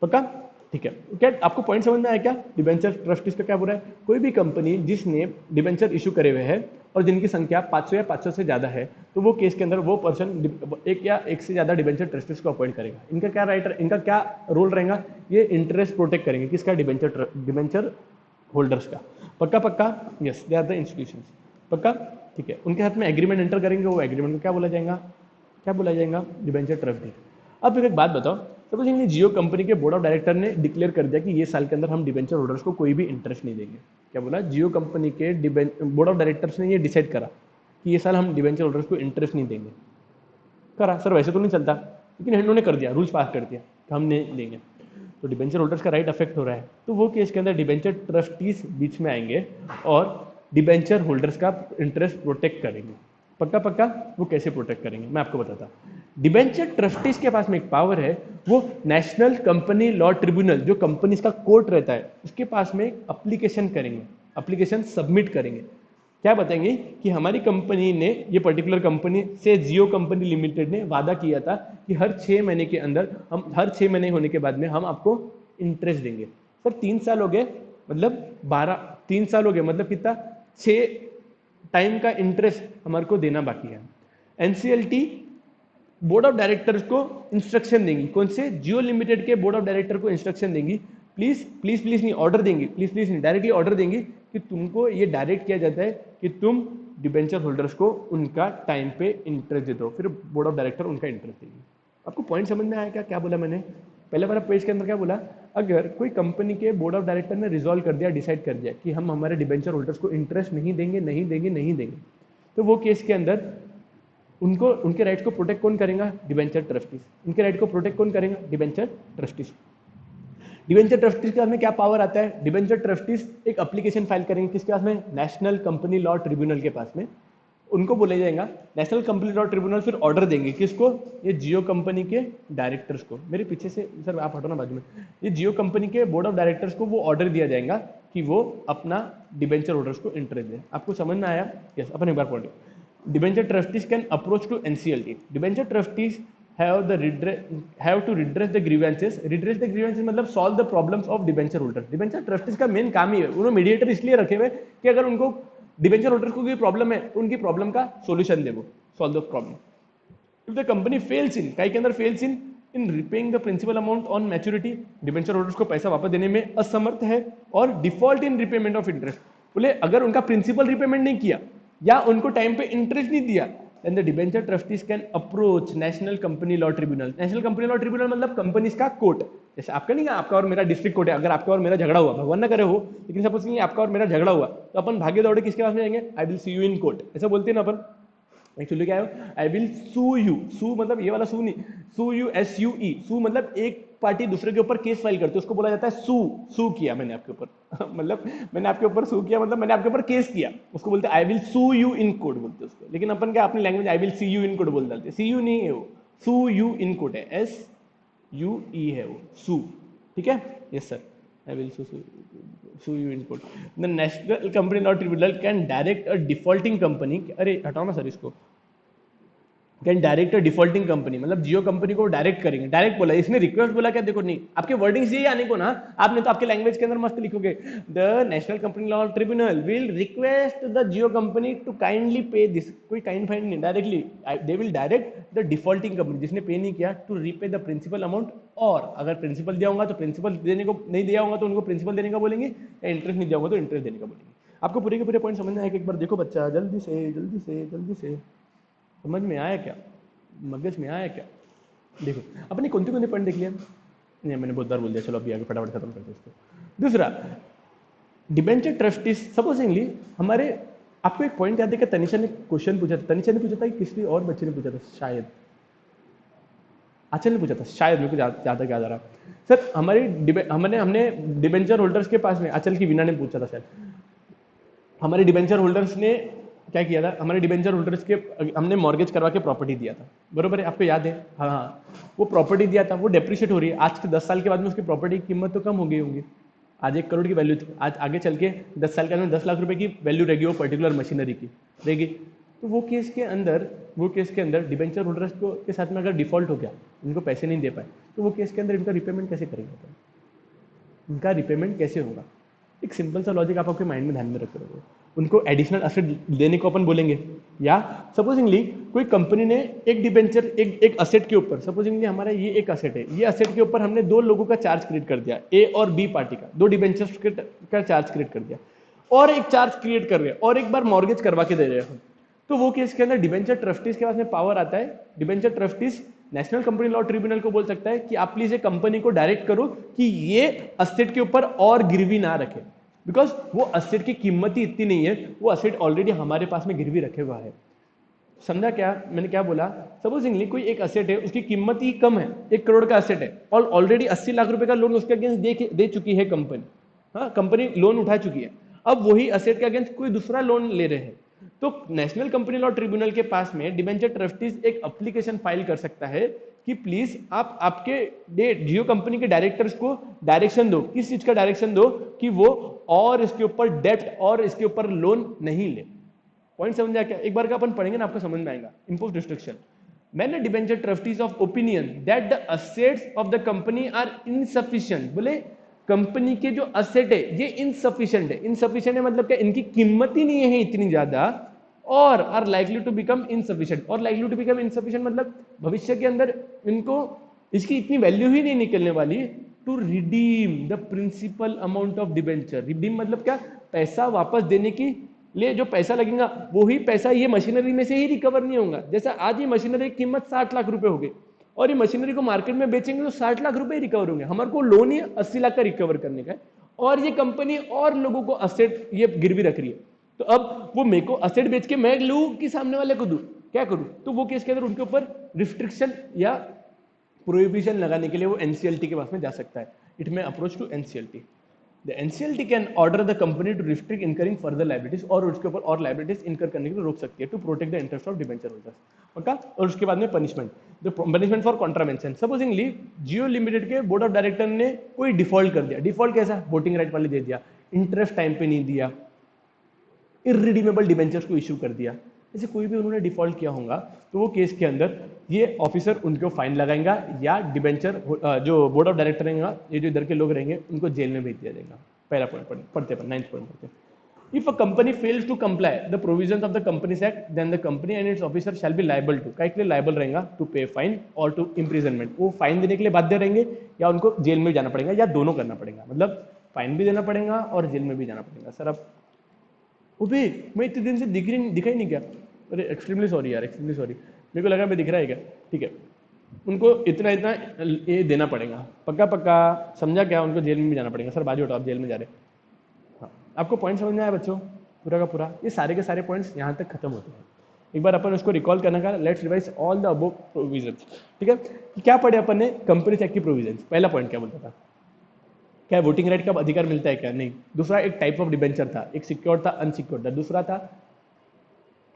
पक्का? ठीक है। क्या आपको पॉइंट समझ में आया क्या? डिबेंचर ट्रस्टीज का क्या बुरा है? कोई भी कंपनी जिसने डिबेंचर इशू करे हुए हैं और जिनकी संख्या 500 या 500 से ज्यादा है, तो वो केस के अंदर वो पर्सन एक या एक से ज्यादा डिबेंचर ट्रस्टीज को अपॉइंट करेगा। इनका क्या राइट, इनका क्या रोल रहेगा? ये इंटरेस्ट प्रोटेक्ट करेंगे, किसका? डिबेंचर होल्डर्स का। पक्का? पक्का? Yes, they are the institutions. पक्का? ठीक है। उनके हाथ में एग्रीमेंट एंटर करेंगे, वो एग्रीमेंट को क्या बोला जाएगा? क्या बोला जाएगा? Debenture trust deed. अब फिर एक बात बताओ, सपोज जियो कंपनी के बोर्ड ऑफ डायरेक्टर ने डिक्लेयर कर दिया कि ये साल के अंदर हम डिबेंचर होल्डर्स को कोई भी इंटरेस्ट नहीं देंगे। क्या बोला? जियो कंपनी के बोर्ड ऑफ डायरेक्टर्स ने ये डिसाइड करा कि ये साल हम डिबेंचर होल्डर्स को इंटरेस्ट नहीं देंगे। करा सर, वैसे तो नहीं चलता, लेकिन इन्होंने कर दिया, रूल्स पास कर दिया कि हम नहीं देंगे, तो डिबेंचर होल्डर्स का राइट अफेक्ट हो रहा है। तो वो केस के अंदर डिबेंचर ट्रस्टीज बीच में आएंगे और डिबेंचर होल्डर्स का इंटरेस्ट प्रोटेक्ट करेंगे। पक्का? पक्का? वो कैसे प्रोटेक्ट करेंगे मैं आपको बताता। डिबेंचर ट्रस्टीज के पास में एक पावर है, वो नेशनल कंपनी लॉ ट्रिब्यूनल, जो कंपनीज का कोर्ट रहता है, उसके पास में एप्लीकेशन करेंगे, एप्लीकेशन सबमिट करेंगे। क्या बताएंगे कि हमारी कंपनी ने, ये पर्टिकुलर कंपनी से जियो कंपनी लिमिटेड ने वादा किया था कि हर 6 महीने के अंदर हम, हर 6 महीने होने के बाद में हम आपको इंटरेस्ट देंगे। सर 3 साल हो गए, मतलब 3 साल हो गए, मतलब कितना? 6 टाइम का इंटरेस्ट हमारे को देना बाकी है। एनसीएलटी बोर्ड ऑफ डायरेक्टर्स को इंस्ट्रक्शन देंगी, कौन से, जियो लिमिटेड के बोर्ड ऑफ डायरेक्टर को इंस्ट्रक्शन देंगी, प्लीज प्लीज प्लीज नहीं, ऑर्डर देंगी, प्लीज प्लीज नहीं, डायरेक्टली ऑर्डर देंगी कि तुमको ये डायरेक्ट किया जाता है कि तुम डिबेंचर होल्डर्स को उनका टाइम पे इंटरेस्ट दे दो, फिर बोर्ड ऑफ डायरेक्टर उनका इंटरेस्ट देगी। आपको पॉइंट समझ में आया क्या, क्या बोला मैंने? पहले वाला पेज के अंदर क्या बोला, अगर कोई कंपनी के बोर्ड ऑफ डायरेक्टर ने रिजॉल्व कर दिया, डिसाइड कर दिया कि हम हमारे डिबेंचर होल्डर्स को इंटरेस्ट नहीं देंगे नहीं देंगे नहीं देंगे, तो वो केस के अंदर उनको उनके राइट्स को प्रोटेक्ट कौन करेगा? Debenture trustees. उनके राइट को प्रोटेक्ट कौन करेगा? Debenture trustees. डिबेंचर ट्रस्टीज के पास में क्या पावर आता है? डिबेंचर ट्रस्टीज एक एप्लीकेशन फाइल करेंगे, किसके पास में? नेशनल कंपनी लॉ ट्रिब्यूनल के पास में। उनको बोला जाएगा, नेशनल कंपनी लॉ ट्रिब्यूनल फिर ऑर्डर देंगे, किसको? ये जियो कंपनी के डायरेक्टर्स को। मेरे पीछे से सर आप हटो ना बाजू में। ये जियो कंपनी के बोर्ड ऑफ डायरेक्टर्स को वो ऑर्डर दिया जाएगा कि वो अपना डिबेंचर होल्डर्स को इंटरेस्ट दे। आपको समझ में आया? यस, अपन एक बार पढ़ लो। Debenture trustees can approach to NCLT. Debenture trustees have to redress the grievances. Redress the grievances मतलब solve the problems of debenture holders. Debenture trustees का मेन काम ही है, उन्होंने मीडिएटर इसलिए रखे हुए कि अगर उनको डिबेंचर होल्डर को कोई प्रॉब्लम है तो उनकी प्रॉब्लम का सोल्यूशन दे, वो solve the problem. If the company fails in, कई के अंदर fails in repaying the principal amount on maturity, debenture holders को पैसा वापस देने में असमर्थ है, और default in repayment of interest, बोले अगर उनका प्रिंसिपल रिपेमेंट नहीं किया या उनको टाइम पे इंटरेस्ट नहीं दिया, then the debenture trustees can approach national company law tribunal. national company law tribunal मतलब कंपनीज का कोर्ट। जैसे आपका नहीं है, आपका और मेरा डिस्ट्रिक्ट कोर्ट है। अगर आपका और मेरा झगड़ा हुआ, भगवान ना करे हो, लेकिन सपोज कि आपका और मेरा झगड़ा हुआ, तो अपन भागे दौड़े किसके पास में जाएंगे? आई will see you in court, ऐसा बोलते हैं ना अपन। एक्चुअली क्या है, आई विल सू यू, सू मतलब ये वाला सू नहीं, सू यू SUE, सू मतलब एक पार्टी दूसरे के ऊपर केस फाइल करती है, उसको बोला जाता है सू। सू किया मैंने आपके ऊपर मतलब मैंने आपके ऊपर सू किया, मतलब मैंने आपके ऊपर केस किया, उसको बोलते हैं I will sue you in court बोलते हैं उसको। लेकिन अपन क्या अपनी language I will see you in court बोल डालते हैं। CU नहीं है वो, सू यू इन कोर्ट है, SUE है वो, सू। ठीक है, yes sir, I will sue you in court. The National Company Law Tribunal can direct a defaulting company, अरे हटाओ ना सर इसको, can direct a defaulting company, मतलब जियो कंपनी को डायरेक्ट करेंगे। डायरेक्ट बोला, इसने रिक्वेस्ट बोला क्या? देखो नहीं, आपके वर्डिंग्स यही आने को ना, आपने तो आपके लैंग्वेज के अंदर मस्त लिखोगे, the national company law tribunal will request the Jio company to kindly pay this, कोई काइंड फाइंड नहीं, directly they will direct the defaulting company, जिसने पे नहीं किया, to repay the principal amount, और अगर प्रिंसिपल दिया होगा तो प्रिंसिपल देने को, नहीं दिया होगा तो उनको प्रिंसिपल देने का बोलेंगे, या इंटरेस्ट नहीं दिया होगा तो इंटरेस्ट देने का बोलेंगे। आपको पूरे के पूरे पॉइंट समझ में आया? एक बार देखो बच्चा, जल्दी से जल्दी से जल्दी से, समझ में आया क्या? मगज में आया क्या? देखो अपने कौन से पॉइंट देख लिया? नहीं मैंने बहुत बार बोल दिया, चलो अभी आगे फटाफट खत्म करते हैं इसको। दूसरा, डिबेंचर ट्रस्टीज, सपोजिंगली हमारे, आपको एक पॉइंट याद है कि तनिषा ने क्वेश्चन पूछा था, तनिषा ने पूछा था कि किसी और बच्चे ने पूछा था, शायद आचल ने पूछा था, शायद मेरे को ज्यादा याद आ रहा सर, हमने डिबेंचर होल्डर्स के पास में, आचल की वीना ने पूछा था शायद, हमारे डिबेंचर होल्डर्स ने क्या किया था, हमारे डिबेंचर होल्डर्स के हमने मॉर्गेज करवा के प्रॉपर्टी दिया था, बरोबर है, आपको याद है? हाँ, वो प्रॉपर्टी दिया था, वो डेप्रिशिएट हो रही है, आज के 10 साल के बाद में उसकी प्रॉपर्टी की कीमत तो कम हो गई होंगी, आज 1 करोड़ की वैल्यू थी, आज आगे चल के 10 साल के अंदर 10 लाख रुपए की वैल्यू रहेगी वो पर्टिकुलर मशीनरी की रहेगी। तो वो केस के अंदर डिबेंचर होल्डर्स को के साथ में अगर डिफॉल्ट हो गया, उनको पैसे नहीं दे पाए, तो वो केस के अंदर इनका रिपेमेंट कैसे करेंगे? इनका रिपेमेंट कैसे होगा? एक सिंपल सा लॉजिक आप आपके माइंड में ध्यान में रख रहे हो, उनको एडिशनल एसेट देने को अपन बोलेंगे, या सपोजिंगली कोई कंपनी ने एक डिबेंचर एक असेट के ऊपर, सपोजिंगली हमारा ये एक असेट है, ये असेट के ऊपर हमने 2 लोगों का चार्ज क्रिएट कर दिया, A और B पार्टी का, 2 डिबेंचर्स का चार्ज क्रिएट कर दिया, और एक चार्ज क्रिएट कर रहे हैं और एक बार मॉर्गेज करवा के दे रहे हैं, तो वो केस के अंदर डिबेंचर ट्रस्टीज के पास में पावर आता है। Debenture trustees national company law tribunal को बोल सकता है कि आप प्लीज एक कंपनी को डायरेक्ट करो कि ये असेट के ऊपर और गिरवी ना रखे, बिकॉज वो असेट की कीमत ही इतनी नहीं है, वो असेट ऑलरेडी हमारे पास में गिरवी रखे हुआ है। समझा क्या मैंने क्या बोला? सपोजिंगली कोई एक असेट है, उसकी कीमत ही कम है, 1 करोड़ का असेट है, और ऑलरेडी 80 लाख रुपए का लोन उसके अगेंस्ट दे चुकी है कंपनी, हाँ कंपनी लोन उठा चुकी है, अब वही असेट के अगेंस्ट कोई दूसरा लोन ले रहे हैं, तो नेशनल कंपनी लॉ ट्रिब्यूनल के पास में डिबेंचर ट्रस्टीज एक एप्लीकेशन फाइल कर सकता है कि प्लीज आप आपके जियो कंपनी के डायरेक्टर्स को डायरेक्शन दो, किस चीज का डायरेक्शन दो, कि वो और इसके ऊपर डेप्ट और इसके ऊपर लोन नहीं ले। पॉइंट समझ आया क्या? एक बार का अपन पढ़ेंगे ना आपको समझ में आएगा। इंपोज रिस्ट्रिक्शन, मैंने debenture trustees of opinion that the assets of the company are insufficient, बोले कंपनी के जो असेट है ये इनसफिशिएंट है, इनसफिशिएंट है मतलब क्या, इनकी कीमत ही नहीं है इतनी ज्यादा, और are likely to become insufficient, और लाइकली टू बिकम इनसफिशिएंट मतलब भविष्य के अंदर इनको इसकी इतनी वैल्यू ही नहीं निकलने वाली to redeem the principal amount of debenture. Redeem मतलब क्या, पैसा वापस देने की लिए जो पैसा लगेगा वो ही पैसा ये मशीनरी में से ही रिकवर नहीं होगा। जैसा आज ये मशीनरी की कीमत 60 लाख रुपए हो गई और ये मशीनरी को मार्केट में बेचेंगे तो 60 लाख रुपए ही रिकवर होंगे। हमारे को लोन ही 80 लाख का रिकवर करने का है और ये कंपनी और लोगों को असेट ये गिरवी रख रही है। तो अब वो मेरे को असेट बेच के मैं लूं कि सामने वाले को दूं, क्या करूं? तो वो केस के अंदर उनके ऊपर रिस्ट्रिक्शन या प्रोहिबिशन लगाने के लिए वो एनसीएलटी के पास में जा सकता है। It may approach to NCLT. The NCLT can order the company to restrict incurring further liabilities, और उसके ऊपर और लायबिलिटीज इनकर करने के लिए रोक सकती है to protect the interest of debenture holders. Okay, और उसके बाद में punishment, the punishment for contravention. Supposingly Jio limited के बोर्ड ऑफ डायरेक्टर ने कोई डिफॉल्ट कर दिया, डिफॉल्ट कैसा, वोटिंग राइट वाले दे दिया, इंटरेस्ट टाइम पे नहीं दिया, इररिडीमेबल डिबेंचर्स को इशू कर दिया, ऐसे कोई भी उन्होंने डिफॉल्ट किया होगा तो वो केस के अंदर ये ऑफिसर उनको फाइन लगाएगा या डिबेंचर जो बोर्ड ऑफ डायरेक्टर रहेंगे, ये जो इधर के लोग रहेंगे, उनको जेल में भेज दिया जाएगा। पहला पॉइंट पढ़ते पर 9th पॉइंट पढ़ते। If a company fails to comply the provisions of the Companies Act, then the company and its officer shall be liable to, क्या के लिए liable रहेगा, to pay fine or to imprisonment। वो fine देने के लिए बाध्य रहेंगे या उनको जेल में जाना पड़ेगा या दोनों करना पड़ेगा, मतलब फाइन भी देना पड़ेगा और जेल में भी जाना पड़ेगा। सर अब उबे मैं इतने दिन से दिखाई नहीं क्या, अरे एक्सट्रीमली सॉरी यार, एक्सट्रीमली सॉरी, मेरे को लगा मैं दिख रहा है क्या, ठीक है। उनको इतना इतना ये देना पड़ेगा, पक्का पक्का समझा क्या, उनको जेल में भी जाना पड़ेगा। सर बाजू हटाओ, आप जेल में जा रहे। हाँ, आपको पॉइंट समझ में आया बच्चों, पूरा का पूरा, ये सारे के सारे पॉइंट्स यहाँ तक खत्म होते हैं। एक बार अपन उसको रिकॉल करने का, let's revise all the above provisions. ठीक है, क्या पढ़े अपन ने, कंपनीज एक्ट की प्रोविजंस। पहला पॉइंट क्या बोलता था, क्या वोटिंग राइट का अधिकार मिलता है क्या, नहीं। दूसरा एक टाइप ऑफ डिबेंचर था, एक सिक्योर्ड था, अनसिक्योर्ड था। दूसरा था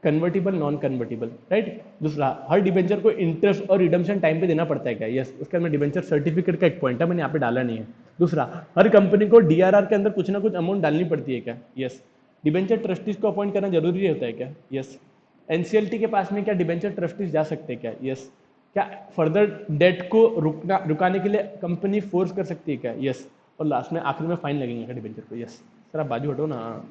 कन्वर्टिबल, नॉन कन्वर्टिबल, राइट। दूसरा, हर डिबेंचर को इंटरेस्ट और रिडम्पशन टाइम पे देना पड़ता है क्या, यस। उसके अंदर डिबेंचर सर्टिफिकेट का एक पॉइंट है, मैंने यहाँ पे डाला नहीं है। दूसरा, हर कंपनी को डीआरआर के अंदर कुछ ना कुछ अमाउंट डालनी पड़ती है क्या, यस। डिबेंचर ट्रस्टीज को अपॉइंट करना जरूरी होता है क्या, यस। एनसीएलटी के पास में क्या डिबेंचर ट्रस्टीज जा सकते हैं क्या, यस। क्या फर्दर डेट को रुकाने के लिए कंपनी फोर्स कर सकती है क्या, यस। और लास्ट में आखिर में फाइन लगेंगे क्या डिबेंचर को, यस। सर आप बाजू हटो ना।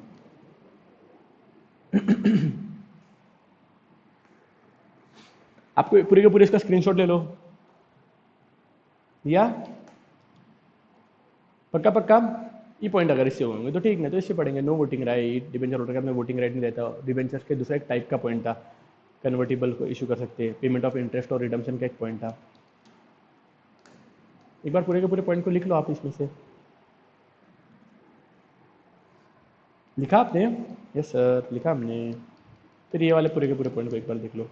आपको पूरे के पूरे इसका स्क्रीनशॉट ले लो, या पक्का पक्का ये पॉइंट अगर इससे होंगे तो ठीक, नहीं तो इससे पढ़ेंगे। No voting right, debenture holder में वोटिंग राइट नहीं रहता। डिबेंचर्स के दूसरा एक टाइप का पॉइंट था, कन्वर्टिबल को इशू कर सकते हैं। पेमेंट ऑफ इंटरेस्ट और रिडम्पशन का एक पॉइंट था। एक बार पूरे के पूरे पॉइंट को लिख लो आप इसमें से। लिखा आपने? यस सर लिखा हमने। फिर ये वाले पूरे के पूरे पॉइंट को एक बार देख लो।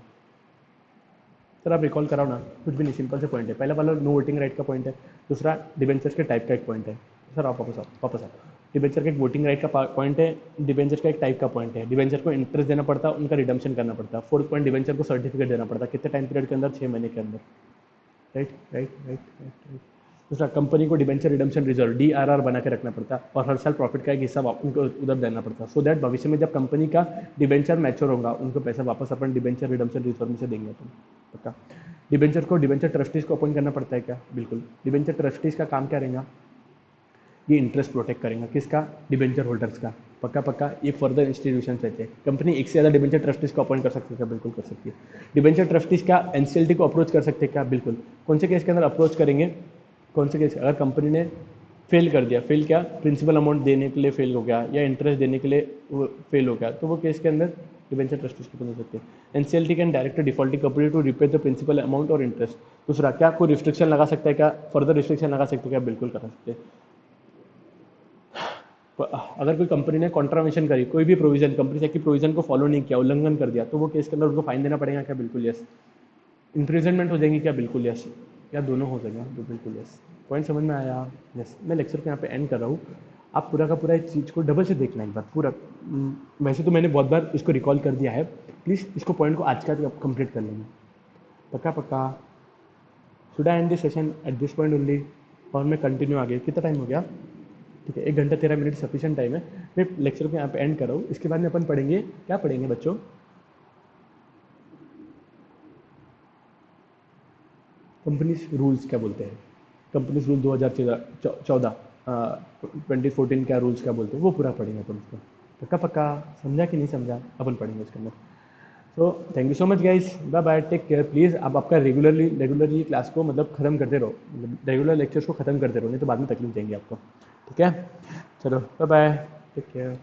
सर आप रिकॉल कराओ ना, कुछ भी नहीं, सिंपल से पॉइंट है। पहला वाला नो वोटिंग राइट का पॉइंट है, दूसरा डिबेंचर्स के टाइप का एक पॉइंट है। सर आप वापस आओ। डिबेंचर का एक वोटिंग राइट का पॉइंट है, डिबेंचर का एक टाइप का पॉइंट है। डिबेंचर को इंटरेस्ट देना पड़ता है, उनका रिडम्पशन करना पड़ता है। फोर्थ पॉइंट, डिबेंचर को सर्टिफिकेट देना पड़ता है, कितने टाइम पीरियड के अंदर, 6 महीने के अंदर, right right right right right. दूसरा, कंपनी को डिबेंचर रिडम्पशन रिजर्व डीआरआर बना के रखना पड़ता है और हर साल प्रॉफिट का एक हिस्सा उनको उधर देना पड़ता है, सो दैट भविष्य में जब कंपनी का डिबेंचर मैच्योर होगा उनको पैसा वापस अपन डिबेंचर रिडम्पशन रिजर्व में से देंगे अपन, पक्का। डिबेंचर को डिबेंचर ट्रस्टीज को अपॉइंट करना पड़ता है क्या, बिल्कुल। डिबेंचर ट्रस्टीज का काम क्या रहेगा, ये इंटरेस्ट प्रोटेक्ट करेगा, किसका, डिबेंचर होल्डर्स का, पक्का पक्का। ये फर्दर इंस्टीट्यूशन रहते हैं, कंपनी एक से ज़्यादा डिबेंचर ट्रस्टीज को अपॉइंट कर सकती है क्या, बिल्कुल कर सकती है। डिबेंचर ट्रस्टीज क्या एनसीएलटी को अप्रोच कर सकते हैं क्या, बिल्कुल। कौन से केस के अंदर अप्रोच करेंगे, कौन से केस, अगर कंपनी ने फेल कर दिया, फेल क्या, प्रिंसिपल अमाउंट देने के लिए फेल हो गया या इंटरेस्ट देने के लिए वो फेल हो गया, तो वो केस के अंदर डिबेंचर ट्रस्टीज को बन सकते हैं। NCLT can direct defaulting company to repay the principal amount और इंटरेस्ट। दूसरा, क्या कोई रिस्ट्रिक्शन लगा सकता है क्या, फर्दर रिस्ट्रिक्शन लगा सकते हैं क्या, बिल्कुल कर सकते हैं। अगर कोई कंपनी ने कॉन्ट्रावेंशन करी, कोई भी प्रोविजन, कंपनी एक्ट की प्रोविजन को फॉलो नहीं किया, उल्लंघन कर दिया, तो वो केस के अंदर उनको फाइन देना पड़ेगा क्या, बिल्कुल यस। इंप्रिजनमेंट हो जाएंगी क्या, बिल्कुल यस। या दोनों हो जाएगा, बिल्कुल यस। पॉइंट समझ में आया, यस। मैं लेक्चर को यहाँ पे एंड कर रहा हूँ, आप पूरा का पूरा इस चीज़ को डबल से देखना एक बार पूरा। वैसे तो मैंने बहुत बार इसको रिकॉल कर दिया है, प्लीज़ इसको पॉइंट को आज का कंप्लीट कर लेंगे, पक्का पक्का। Should I and this session at this point only, और मैं कंटिन्यू आगे, कितना टाइम हो गया, ठीक है, 1 घंटा 13 मिनट सफिशिएंट टाइम है। मैं लेक्चर को यहाँ पे एंड कर रहा हूँ। इसके बाद में अपन पढ़ेंगे, क्या पढ़ेंगे बच्चों, कंपनीज रूल्स क्या बोलते हैं, कंपनीज रूल 2014 2014 क्या रूल्स क्या बोलते हैं, वो पूरा पढ़ेंगे अपन उसको, पक्का पक्का। समझा कि नहीं समझा, अपन पढ़ेंगे उसके अंदर। तो thank you so much guys, bye bye, take care. Please आप आपका रेगुलरली क्लास को मतलब खत्म करते रहो, मतलब रेगुलर लेक्चर्स को खत्म करते रहो, नहीं तो बाद में तकलीफ देंगे आपको। ठीक है, चलो बाय बाय, टेक केयर।